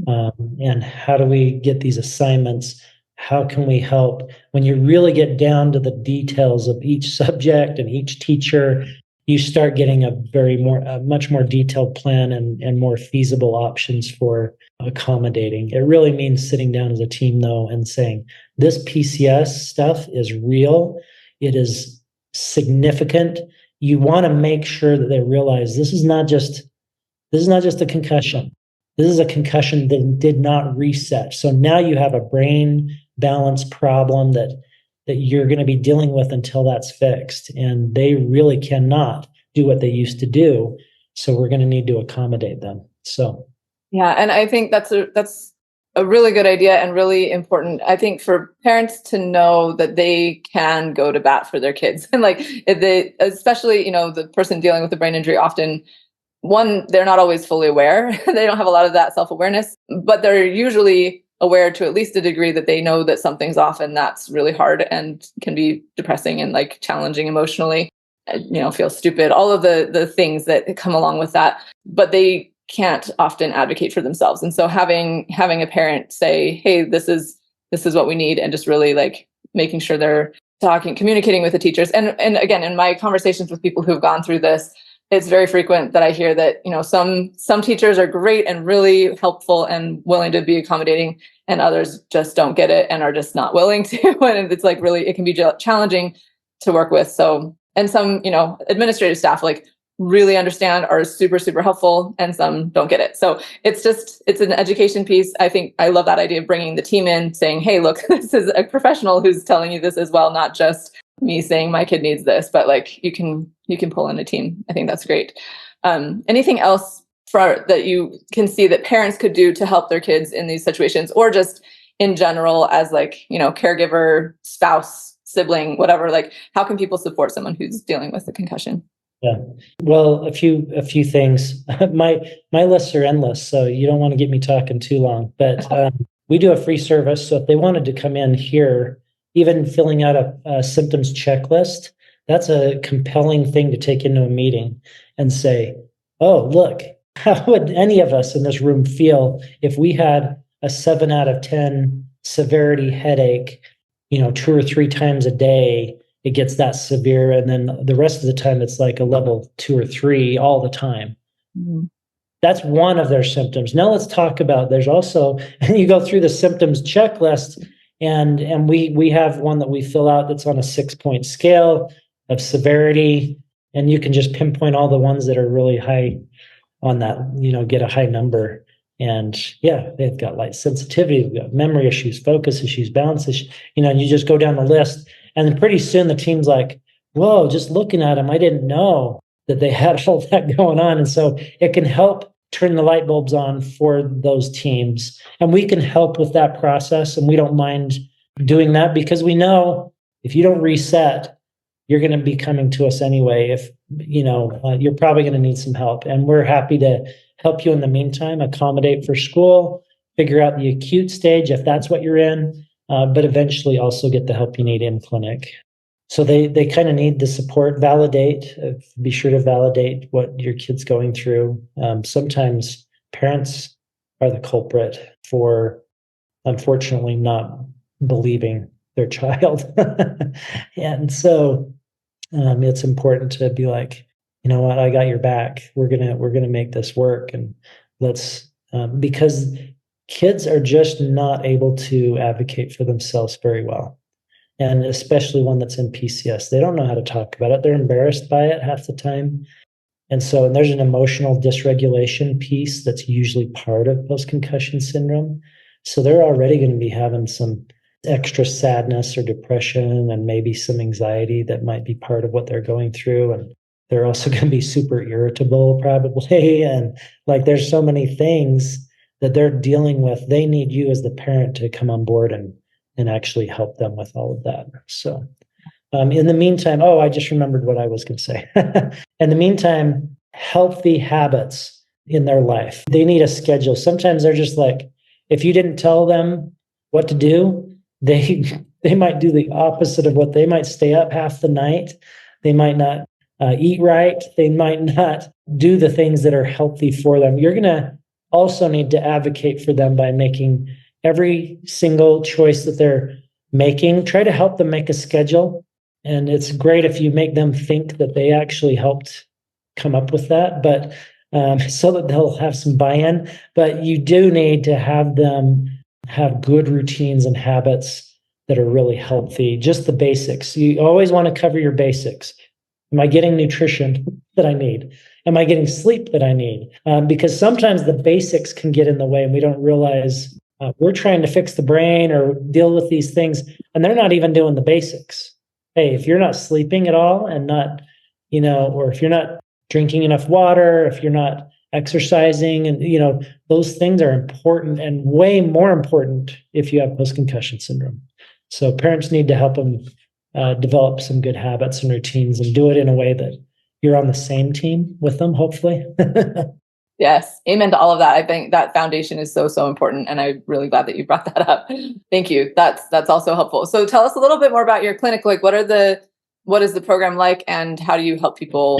And how do we get these assignments? How can we help? When you really get down to the details of each subject and each teacher, you start getting a much more detailed plan and more feasible options for accommodating. It really means sitting down as a team, though, and saying, this PCS stuff is real. It is significant. You want to make sure that they realize this is not just a concussion. This is a concussion that did not reset. So now you have a brain balance problem that you're going to be dealing with until that's fixed. And they really cannot do what they used to do. So we're going to need to accommodate them. So yeah, and I think that's a really good idea and really important, I think, for parents to know that they can go to bat for their kids. And like, if they, especially, the person dealing with the brain injury, often, one, they're not always fully aware. They don't have a lot of that self-awareness, but they're usually aware to at least a degree that they know that something's off, and that's really hard and can be depressing and like challenging emotionally, feel stupid, all of the things that come along with that, but they can't often advocate for themselves. And so having a parent say, hey, this is what we need, and just really like making sure they're communicating with the teachers. And again, in my conversations with people who've gone through this, it's very frequent that I hear that, some teachers are great and really helpful and willing to be accommodating, and others just don't get it and are just not willing to. And it's like, really, it can be challenging to work with. So, and some, administrative staff like really understand, are super, super helpful, and some don't get it. So it's an education piece. I think I love that idea of bringing the team in, saying, hey, look, this is a professional who's telling you this as well, not just me saying my kid needs this, but like you can pull in a team. I think that's great. Anything else that you can see that parents could do to help their kids in these situations, or just in general as like, caregiver, spouse, sibling, whatever, like how can people support someone who's dealing with a concussion? Yeah. Well, a few things. My lists are endless, so you don't want to get me talking too long. But we do a free service, so if they wanted to come in here, even filling out a symptoms checklist, that's a compelling thing to take into a meeting and say, "Oh, look, how would any of us in this room feel if we had a 7 out of 10 severity headache, 2 or 3 times a day?" It gets that severe, and then the rest of the time it's like a level 2 or 3 all the time. Mm-hmm. That's one of their symptoms. Now let's talk about, there's also, and you go through the symptoms checklist, and we have one that we fill out that's on a 6-point scale of severity, and you can just pinpoint all the ones that are really high on that, get a high number. And yeah, they've got light sensitivity, they've got memory issues, focus issues, balance issues, and you just go down the list. And then pretty soon the team's like, whoa, just looking at them, I didn't know that they had all that going on. And so it can help turn the light bulbs on for those teams. And we can help with that process. And we don't mind doing that because we know if you don't reset, you're going to be coming to us anyway. If, you're probably going to need some help. And we're happy to help you in the meantime, accommodate for school, figure out the acute stage if that's what you're in. But eventually also get the help you need in clinic. So they kind of need the support, be sure to validate what your kid's going through. Sometimes parents are the culprit for, unfortunately, not believing their child. And so it's important to be like, you know what, I got your back. We're gonna make this work, and let's because kids are just not able to advocate for themselves very well. And especially one that's in PCS. They don't know how to talk about it. They're embarrassed by it half the time. And there's an emotional dysregulation piece that's usually part of post-concussion syndrome. So they're already going to be having some extra sadness or depression and maybe some anxiety that might be part of what they're going through. And they're also going to be super irritable probably. And there's so many things that they're dealing with. They need you as the parent to come on board and actually help them with all of that. So in the meantime, I just remembered what I was going to say. In the meantime, healthy habits in their life. They need a schedule. Sometimes they're just like, if you didn't tell them what to do, they might do the opposite of what they might stay up half the night. They might not eat right. They might not do the things that are healthy for them. You're going to also need to advocate for them by making every single choice that they're making. Try to help them make a schedule. And it's great if you make them think that they actually helped come up with that, but so that they'll have some buy-in. But you do need to have them have good routines and habits that are really healthy. Just the basics. You always want to cover your basics. Am I getting nutrition that I need? Am I getting sleep that I need? Because sometimes the basics can get in the way and we don't realize we're trying to fix the brain or deal with these things, and they're not even doing the basics. Hey, if you're not sleeping at all and not, or if you're not drinking enough water, if you're not exercising, and, those things are important and way more important if you have post-concussion syndrome. So parents need to help them develop some good habits and routines and do it in a way that you're on the same team with them, hopefully. Yes. Amen to all of that. I think that foundation is so, so important. And I'm really glad that you brought that up. Thank you. That's also helpful. So tell us a little bit more about your clinic. What is the program like and how do you help people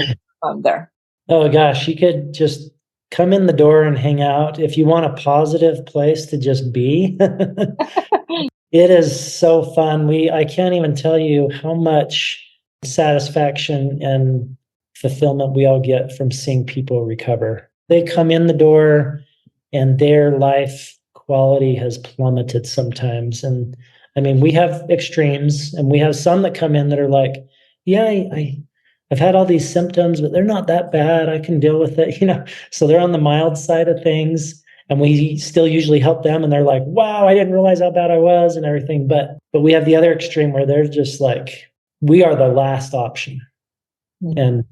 there? Oh gosh, you could just come in the door and hang out. If you want a positive place to just be, it is so fun. I can't even tell you how much satisfaction and fulfillment we all get from seeing people recover. They come in the door and their life quality has plummeted sometimes. And I mean, we have extremes and we have some that come in that are like, yeah, I've had all these symptoms, but they're not that bad. I can deal with it, So they're on the mild side of things. And we still usually help them and they're like, wow, I didn't realize how bad I was and everything. But we have the other extreme where they're just like, we are the last option. Mm-hmm. And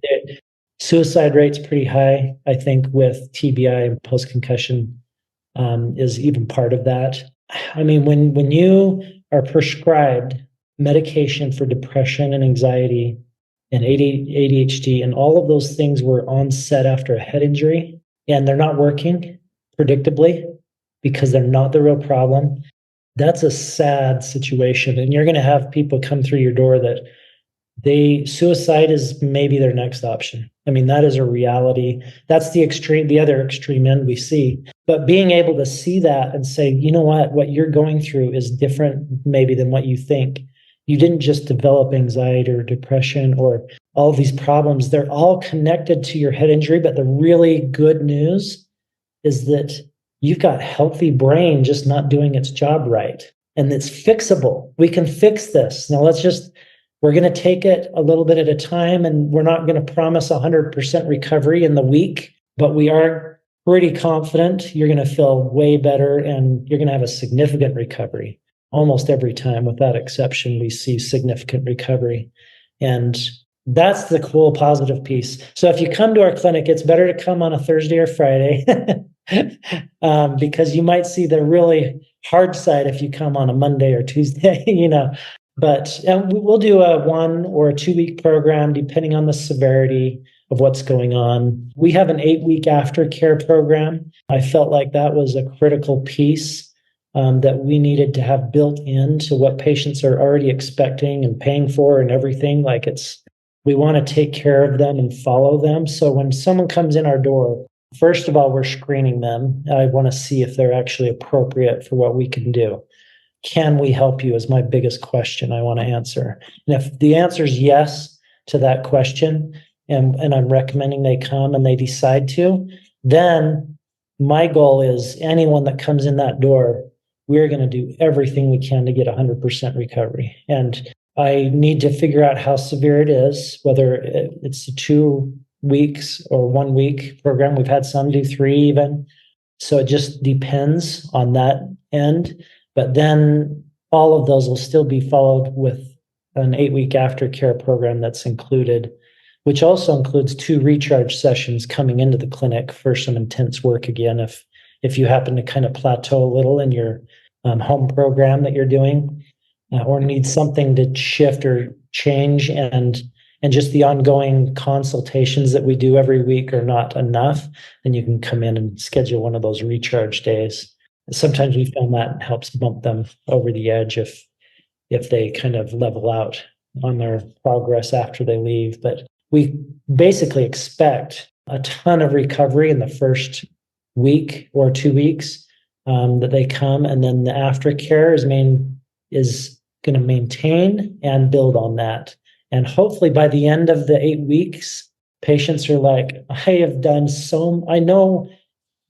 suicide rate's pretty high, I think, with TBI and post-concussion is even part of that. I mean, when you are prescribed medication for depression and anxiety and ADHD, and all of those things were on set after a head injury, and they're not working predictably because they're not the real problem. That's a sad situation. And you're going to have people come through your door that suicide is maybe their next option. I mean, that is a reality. That's the other extreme end we see. But being able to see that and say, you know what you're going through is different maybe than what you think. You didn't just develop anxiety or depression or all these problems. They're all connected to your head injury. But the really good news is that you've got healthy brain just not doing its job right. And it's fixable. We can fix this. Now we're going to take it a little bit at a time, and we're not going to promise 100% recovery in the week, but we are pretty confident you're going to feel way better and you're going to have a significant recovery. Almost every time, without exception, we see significant recovery. And that's the cool positive piece. So if you come to our clinic, it's better to come on a Thursday or Friday because you might see the really hard side if you come on a Monday or Tuesday, But we'll do a 1 or a 2 week program depending on the severity of what's going on. We have an 8-week aftercare program. I felt like that was a critical piece that we needed to have built into what patients are already expecting and paying for and everything. We want to take care of them and follow them. So when someone comes in our door, first of all, we're screening them. I want to see if they're actually appropriate for what we can do. Can we help you is my biggest question I want to answer. And if the answer is yes to that question, and I'm recommending they come and they decide to, then my goal is anyone that comes in that door, we're going to do everything we can to get 100% recovery. And I need to figure out how severe it is, whether it's a 2 weeks or 1 week program. We've had some do 3 even. So it just depends on that end. But then all of those will still be followed with an 8-week aftercare program that's included, which also includes 2 recharge sessions coming into the clinic for some intense work again. If you happen to kind of plateau a little in your home program that you're doing, or need something to shift or change, and just the ongoing consultations that we do every week are not enough, then you can come in and schedule one of those recharge days. Sometimes we found that helps bump them over the edge if they kind of level out on their progress after they leave. But we basically expect a ton of recovery in the first week or 2 weeks that they come, and then the aftercare is going to maintain and build on that. And hopefully by the end of the 8 weeks, patients are like, I know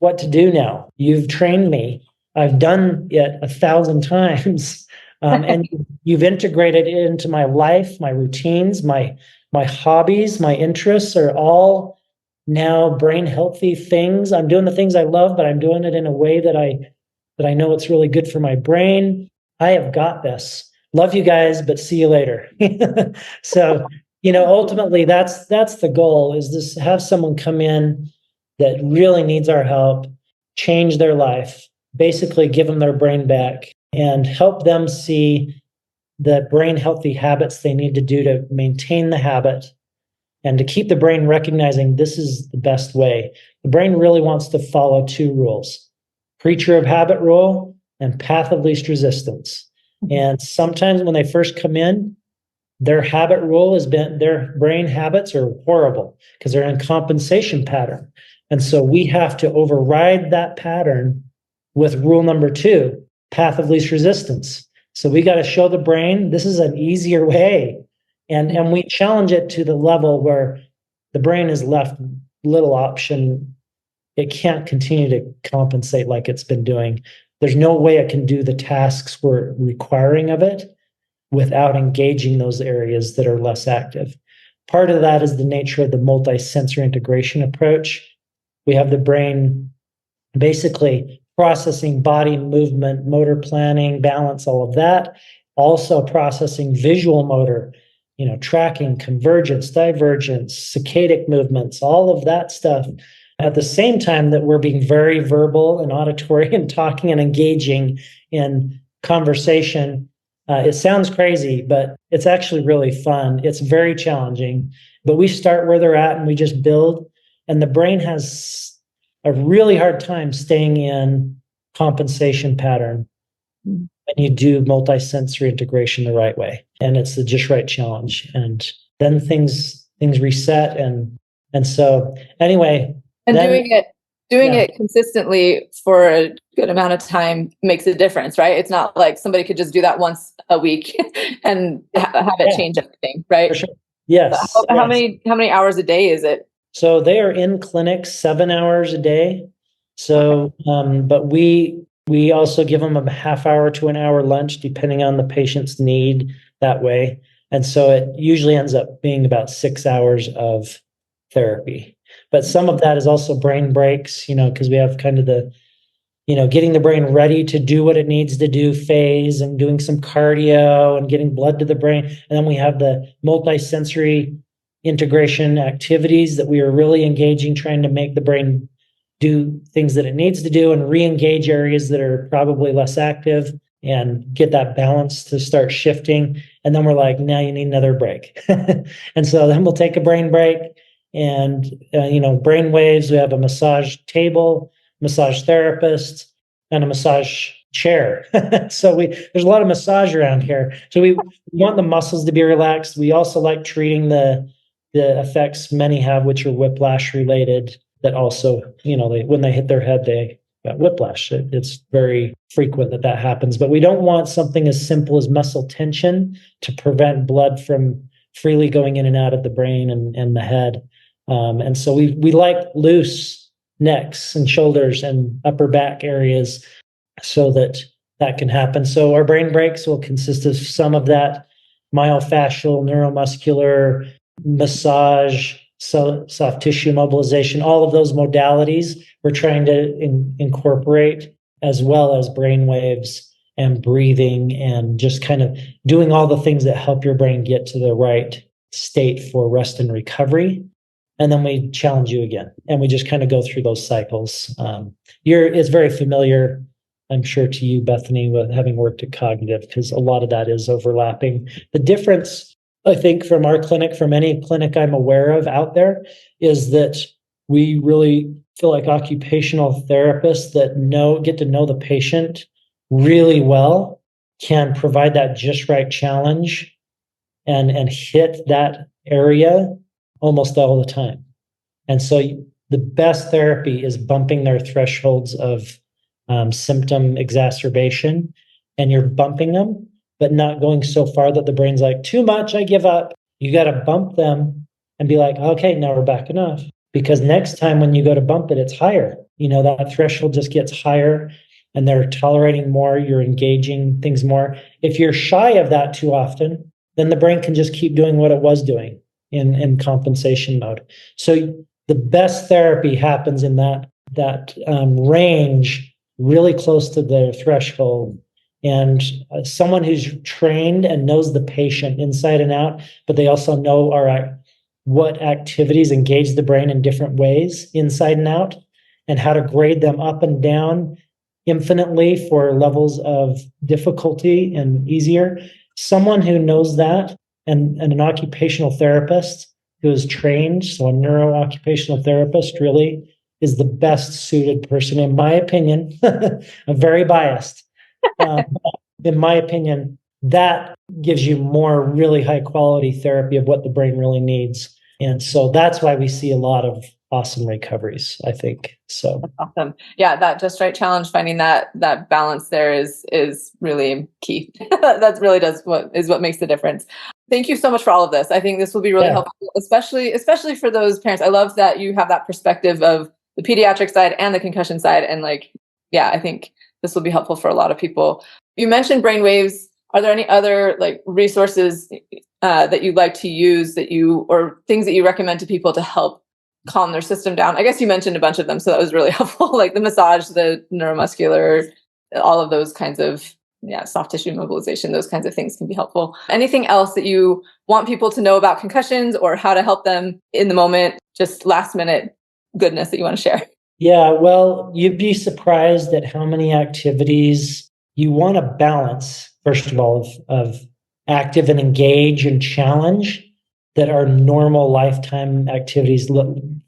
what to do now. You've trained me. I've done it 1,000 times. And you've integrated it into my life, my routines, my hobbies, my interests are all now brain healthy things. I'm doing the things I love, but I'm doing it in a way that I know it's really good for my brain. I have got this. Love you guys, but see you later. So, ultimately that's the goal, is this: have someone come in that really needs our help, change their life, basically give them their brain back, and help them see the brain healthy habits they need to do to maintain the habit and to keep the brain recognizing this is the best way. The brain really wants to follow 2 rules: creature of habit rule and path of least resistance. And sometimes when they first come in, their habit rule their brain habits are horrible because they're in compensation pattern. And so we have to override that pattern with rule number 2, path of least resistance. So we got to show the brain this is an easier way. And we challenge it to the level where the brain is left little option. It can't continue to compensate like it's been doing. There's no way it can do the tasks we're requiring of it without engaging those areas that are less active. Part of that is the nature of the multi-sensor integration approach. We have the brain basically processing body movement, motor planning, balance, all of that. Also processing visual motor, tracking, convergence, divergence, saccadic movements, all of that stuff. At the same time that we're being very verbal and auditory and talking and engaging in conversation, It sounds crazy, but it's actually really fun. It's very challenging, but we start where they're at and we just build. And the brain has a really hard time staying in compensation pattern when you do multisensory integration the right way. And it's the just right challenge. And then things reset. And so anyway, And then doing yeah. it consistently for a good amount of time makes a difference, right? It's not like somebody could just do that once a week and have it change everything, right? For sure. Yes. How many hours a day is it? So they are in clinic 7 hours a day. So, but we also give them a half hour to an hour lunch, depending on the patient's need that way. And so it usually ends up being about 6 hours of therapy. But some of that is also brain breaks, because we have kind of the, getting the brain ready to do what it needs to do phase and doing some cardio and getting blood to the brain. And then we have the multisensory integration activities that we are really engaging, trying to make the brain do things that it needs to do and re-engage areas that are probably less active and get that balance to start shifting. And then we're like, now you need another break. And so then we'll take a brain break and, brain waves. We have a massage table, massage therapist, and a massage chair. So there's a lot of massage around here. So we want the muscles to be relaxed. We also like treating the effects many have, which are whiplash related, that also, when they hit their head, they got whiplash. It's very frequent that happens, but we don't want something as simple as muscle tension to prevent blood from freely going in and out of the brain and the head. And so we like loose necks and shoulders and upper back areas so that can happen. So our brain breaks will consist of some of that myofascial, neuromuscular, massage, soft tissue mobilization, all of those modalities we're trying to incorporate, as well as brain waves and breathing and just kind of doing all the things that help your brain get to the right state for rest and recovery. And then we challenge you again, and we just kind of go through those cycles. It's very familiar, I'm sure, to you, Bethany, with having worked at Cognitive, because a lot of that is overlapping. The difference, I think, from our clinic, from any clinic I'm aware of out there, is that we really feel like occupational therapists that get to know the patient really well can provide that just right challenge and hit that area almost all the time. And so the best therapy is bumping their thresholds of symptom exacerbation, and you're bumping them, but not going so far that the brain's like, too much, I give up. You got to bump them and be like, okay, now we're back enough. Because next time when you go to bump it, it's higher. That threshold just gets higher and they're tolerating more, you're engaging things more. If you're shy of that too often, then the brain can just keep doing what it was doing in compensation mode. So the best therapy happens in that range, really close to their threshold. And someone who's trained and knows the patient inside and out, but they also know what activities engage the brain in different ways, inside and out, and how to grade them up and down infinitely for levels of difficulty and easier. Someone who knows that, and an occupational therapist who is trained, so a neuro-occupational therapist really is the best suited person, in my opinion. I'm very biased. In my opinion, that gives you more really high quality therapy of what the brain really needs. And so that's why we see a lot of awesome recoveries, I think. So that's awesome. Yeah, that just right challenge, finding that balance there is really key. That really what makes the difference. Thank you so much for all of this. I think this will be really helpful, especially for those parents. I love that you have that perspective of the pediatric side and the concussion side. And I think this will be helpful for a lot of people. You mentioned brainwaves. Are there any other resources that you'd like to use or things that you recommend to people to help calm their system down? I guess you mentioned a bunch of them, so that was really helpful, like the massage, the neuromuscular, all of those kinds of soft tissue mobilization, those kinds of things can be helpful. Anything else that you want people to know about concussions or how to help them in the moment, just last minute goodness that you want to share? Yeah, well, you'd be surprised at how many activities you want to balance first of all, of active and engage and challenge that are normal lifetime activities,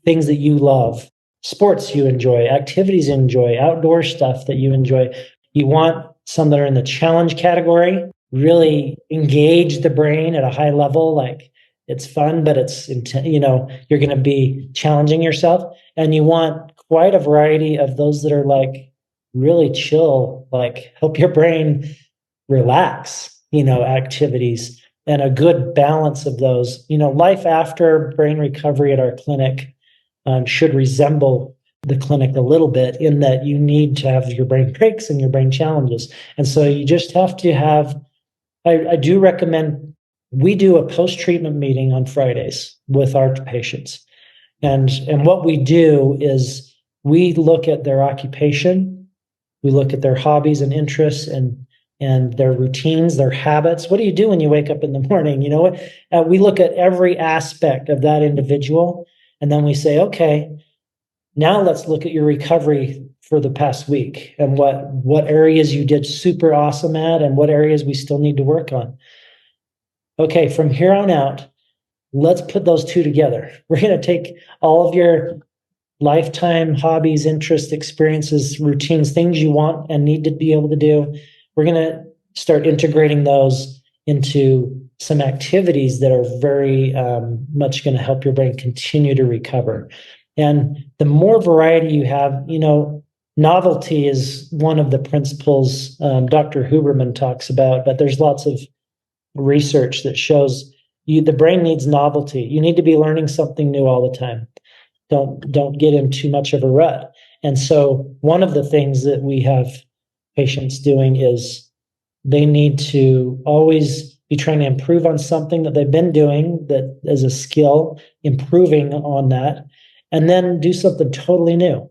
things that you love, sports you enjoy, activities you enjoy, outdoor stuff that you enjoy. You want some that are in the challenge category, really engage the brain at a high level, like it's fun, but it's, you're going to be challenging yourself. And you want quite a variety of those that are like really chill, like help your brain relax, activities, and a good balance of those. Life after brain recovery at our clinic should resemble the clinic a little bit in that you need to have your brain breaks and your brain challenges. And so you just have to have, I do recommend, we do a post-treatment meeting on Fridays with our patients. And what we do is we look at their occupation, we look at their hobbies and interests and their routines, their habits. What do you do when you wake up in the morning? We look at every aspect of that individual, and then we say, okay, now let's look at your recovery for the past week and what areas you did super awesome at and what areas we still need to work on. Okay, from here on out, let's put those two together. We're going to take all of your lifetime hobbies, interests, experiences, routines, things you want and need to be able to do. We're going to start integrating those into some activities that are very much going to help your brain continue to recover. And the more variety you have, novelty is one of the principles Dr. Huberman talks about, but there's lots of research that shows the brain needs novelty. You need to be learning something new all the time. Don't get in too much of a rut. And so one of the things that we have patients doing is they need to always be trying to improve on something that they've been doing that as a skill, improving on that, and then do something totally new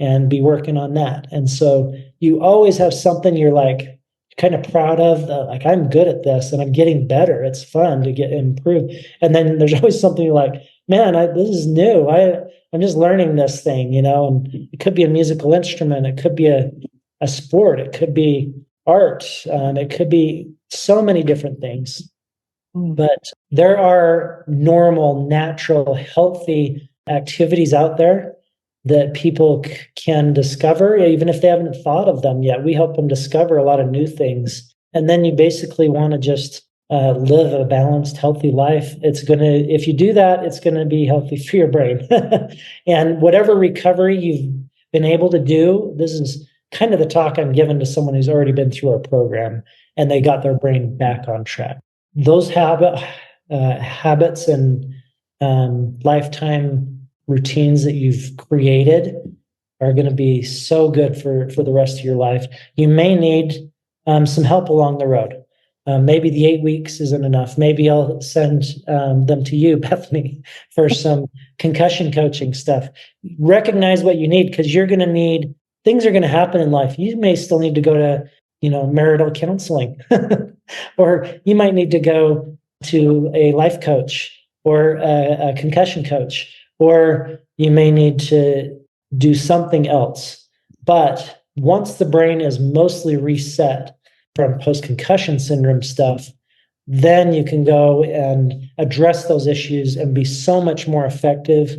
and be working on that. And so you always have something you're like kind of proud of, like I'm good at this and I'm getting better. It's fun to get improved. And then there's always something you're like, man, this is new. I'm just learning this thing, and it could be a musical instrument. It could be a sport. It could be art. It could be so many different things. But there are normal, natural, healthy activities out there that people can discover, even if they haven't thought of them yet. We help them discover a lot of new things. And then you basically want to just live a balanced, healthy life. If you do that, it's going to be healthy for your brain. And whatever recovery you've been able to do, this is kind of the talk I'm giving to someone who's already been through our program and they got their brain back on track. Those habits and lifetime routines that you've created are going to be so good for the rest of your life. You may need some help along the road. Maybe the 8 weeks isn't enough. Maybe I'll send them to you, Bethany, for some concussion coaching stuff. Recognize what you need, because you're going to need, things are going to happen in life. You may still need to go to, marital counseling, or you might need to go to a life coach or a concussion coach, or you may need to do something else. But once the brain is mostly reset from post-concussion syndrome stuff, then you can go and address those issues and be so much more effective.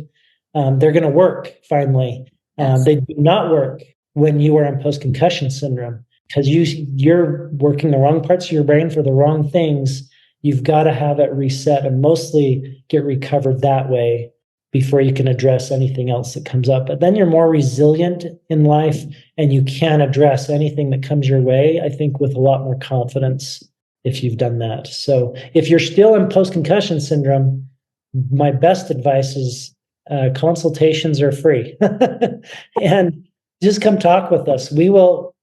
They're going to work finally. They do not work when you are in post-concussion syndrome, because you're working the wrong parts of your brain for the wrong things. You've got to have it reset and mostly get recovered that way before you can address anything else that comes up. But then you're more resilient in life and you can address anything that comes your way, I think, with a lot more confidence if you've done that. So if you're still in post-concussion syndrome, my best advice is consultations are free. And just come talk with us. We will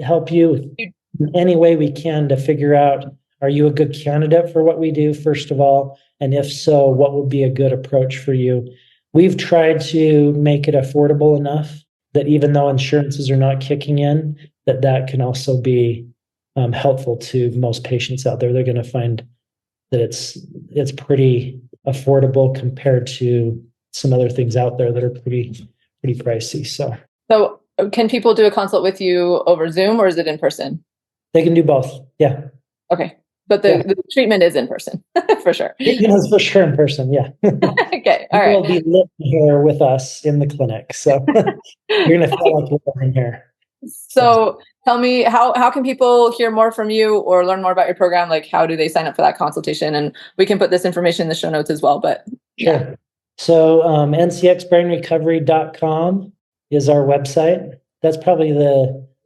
help you in any way we can to figure out, are you a good candidate for what we do, first of all? And if so, what would be a good approach for you? We've tried to make it affordable enough that even though insurances are not kicking in, that can also be helpful to most patients out there. They're going to find that it's pretty affordable compared to some other things out there that are pretty pricey. So can people do a consult with you over Zoom, or is it in person? They can do both. Yeah. Okay. But the treatment is in person for sure. Treatment is for sure in person. Yeah. Okay. All You right. will be living here with us in the clinic. So you're going to feel like you're in here. So tell me, how can people hear more from you or learn more about your program? Like, how do they sign up for that consultation? And we can put this information in the show notes as well. But yeah. Sure. So ncxbrainrecovery.com is our website. That's probably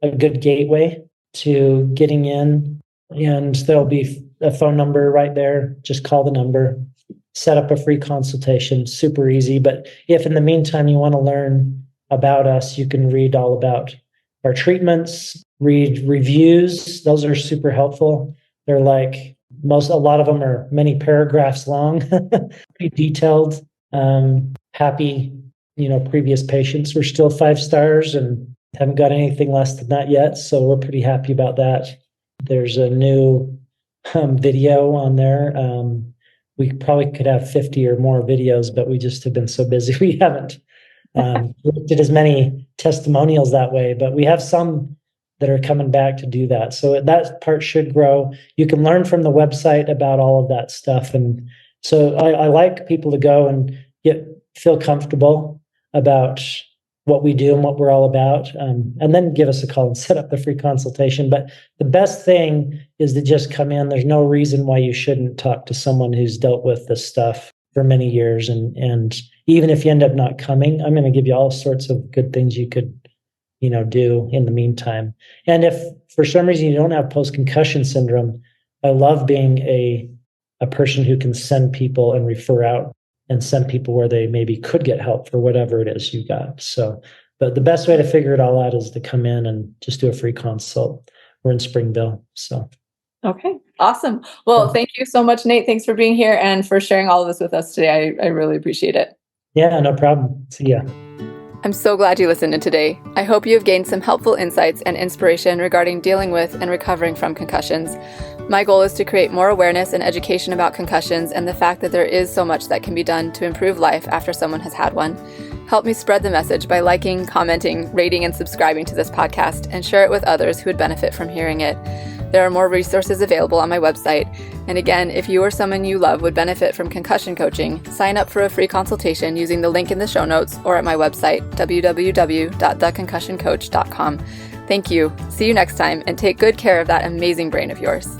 a good gateway to getting in. And there'll be a phone number right there. Just call the number, set up a free consultation. Super easy. But if in the meantime you want to learn about us, you can read all about our treatments, read reviews. Those are super helpful. They're like a lot of them are many paragraphs long, pretty detailed. Happy, previous patients were still 5 stars and haven't got anything less than that yet. So we're pretty happy about that. There's a new video on there. We probably could have 50 or more videos, but we just have been so busy. We haven't looked at as many testimonials that way, but we have some that are coming back to do that. So that part should grow. You can learn from the website about all of that stuff. And so I like people to go and feel comfortable about what we do and what we're all about, and then give us a call and set up the free consultation. But the best thing is to just come in. There's no reason why you shouldn't talk to someone who's dealt with this stuff for many years. And even if you end up not coming, I'm going to give you all sorts of good things you could, do in the meantime. And if for some reason you don't have post-concussion syndrome, I love being a person who can send people and refer out and send people where they maybe could get help for whatever it is you got. So, but the best way to figure it all out is to come in and just do a free consult. We're in Springville. So. Okay. Awesome. Well, thank you so much, Nate. Thanks for being here and for sharing all of this with us today. I really appreciate it. Yeah, no problem. See ya. I'm so glad you listened in today. I hope you have gained some helpful insights and inspiration regarding dealing with and recovering from concussions. My goal is to create more awareness and education about concussions and the fact that there is so much that can be done to improve life after someone has had one. Help me spread the message by liking, commenting, rating, and subscribing to this podcast, and share it with others who would benefit from hearing it. There are more resources available on my website. And again, if you or someone you love would benefit from concussion coaching, sign up for a free consultation using the link in the show notes or at my website, www.theconcussioncoach.com. Thank you. See you next time, and take good care of that amazing brain of yours.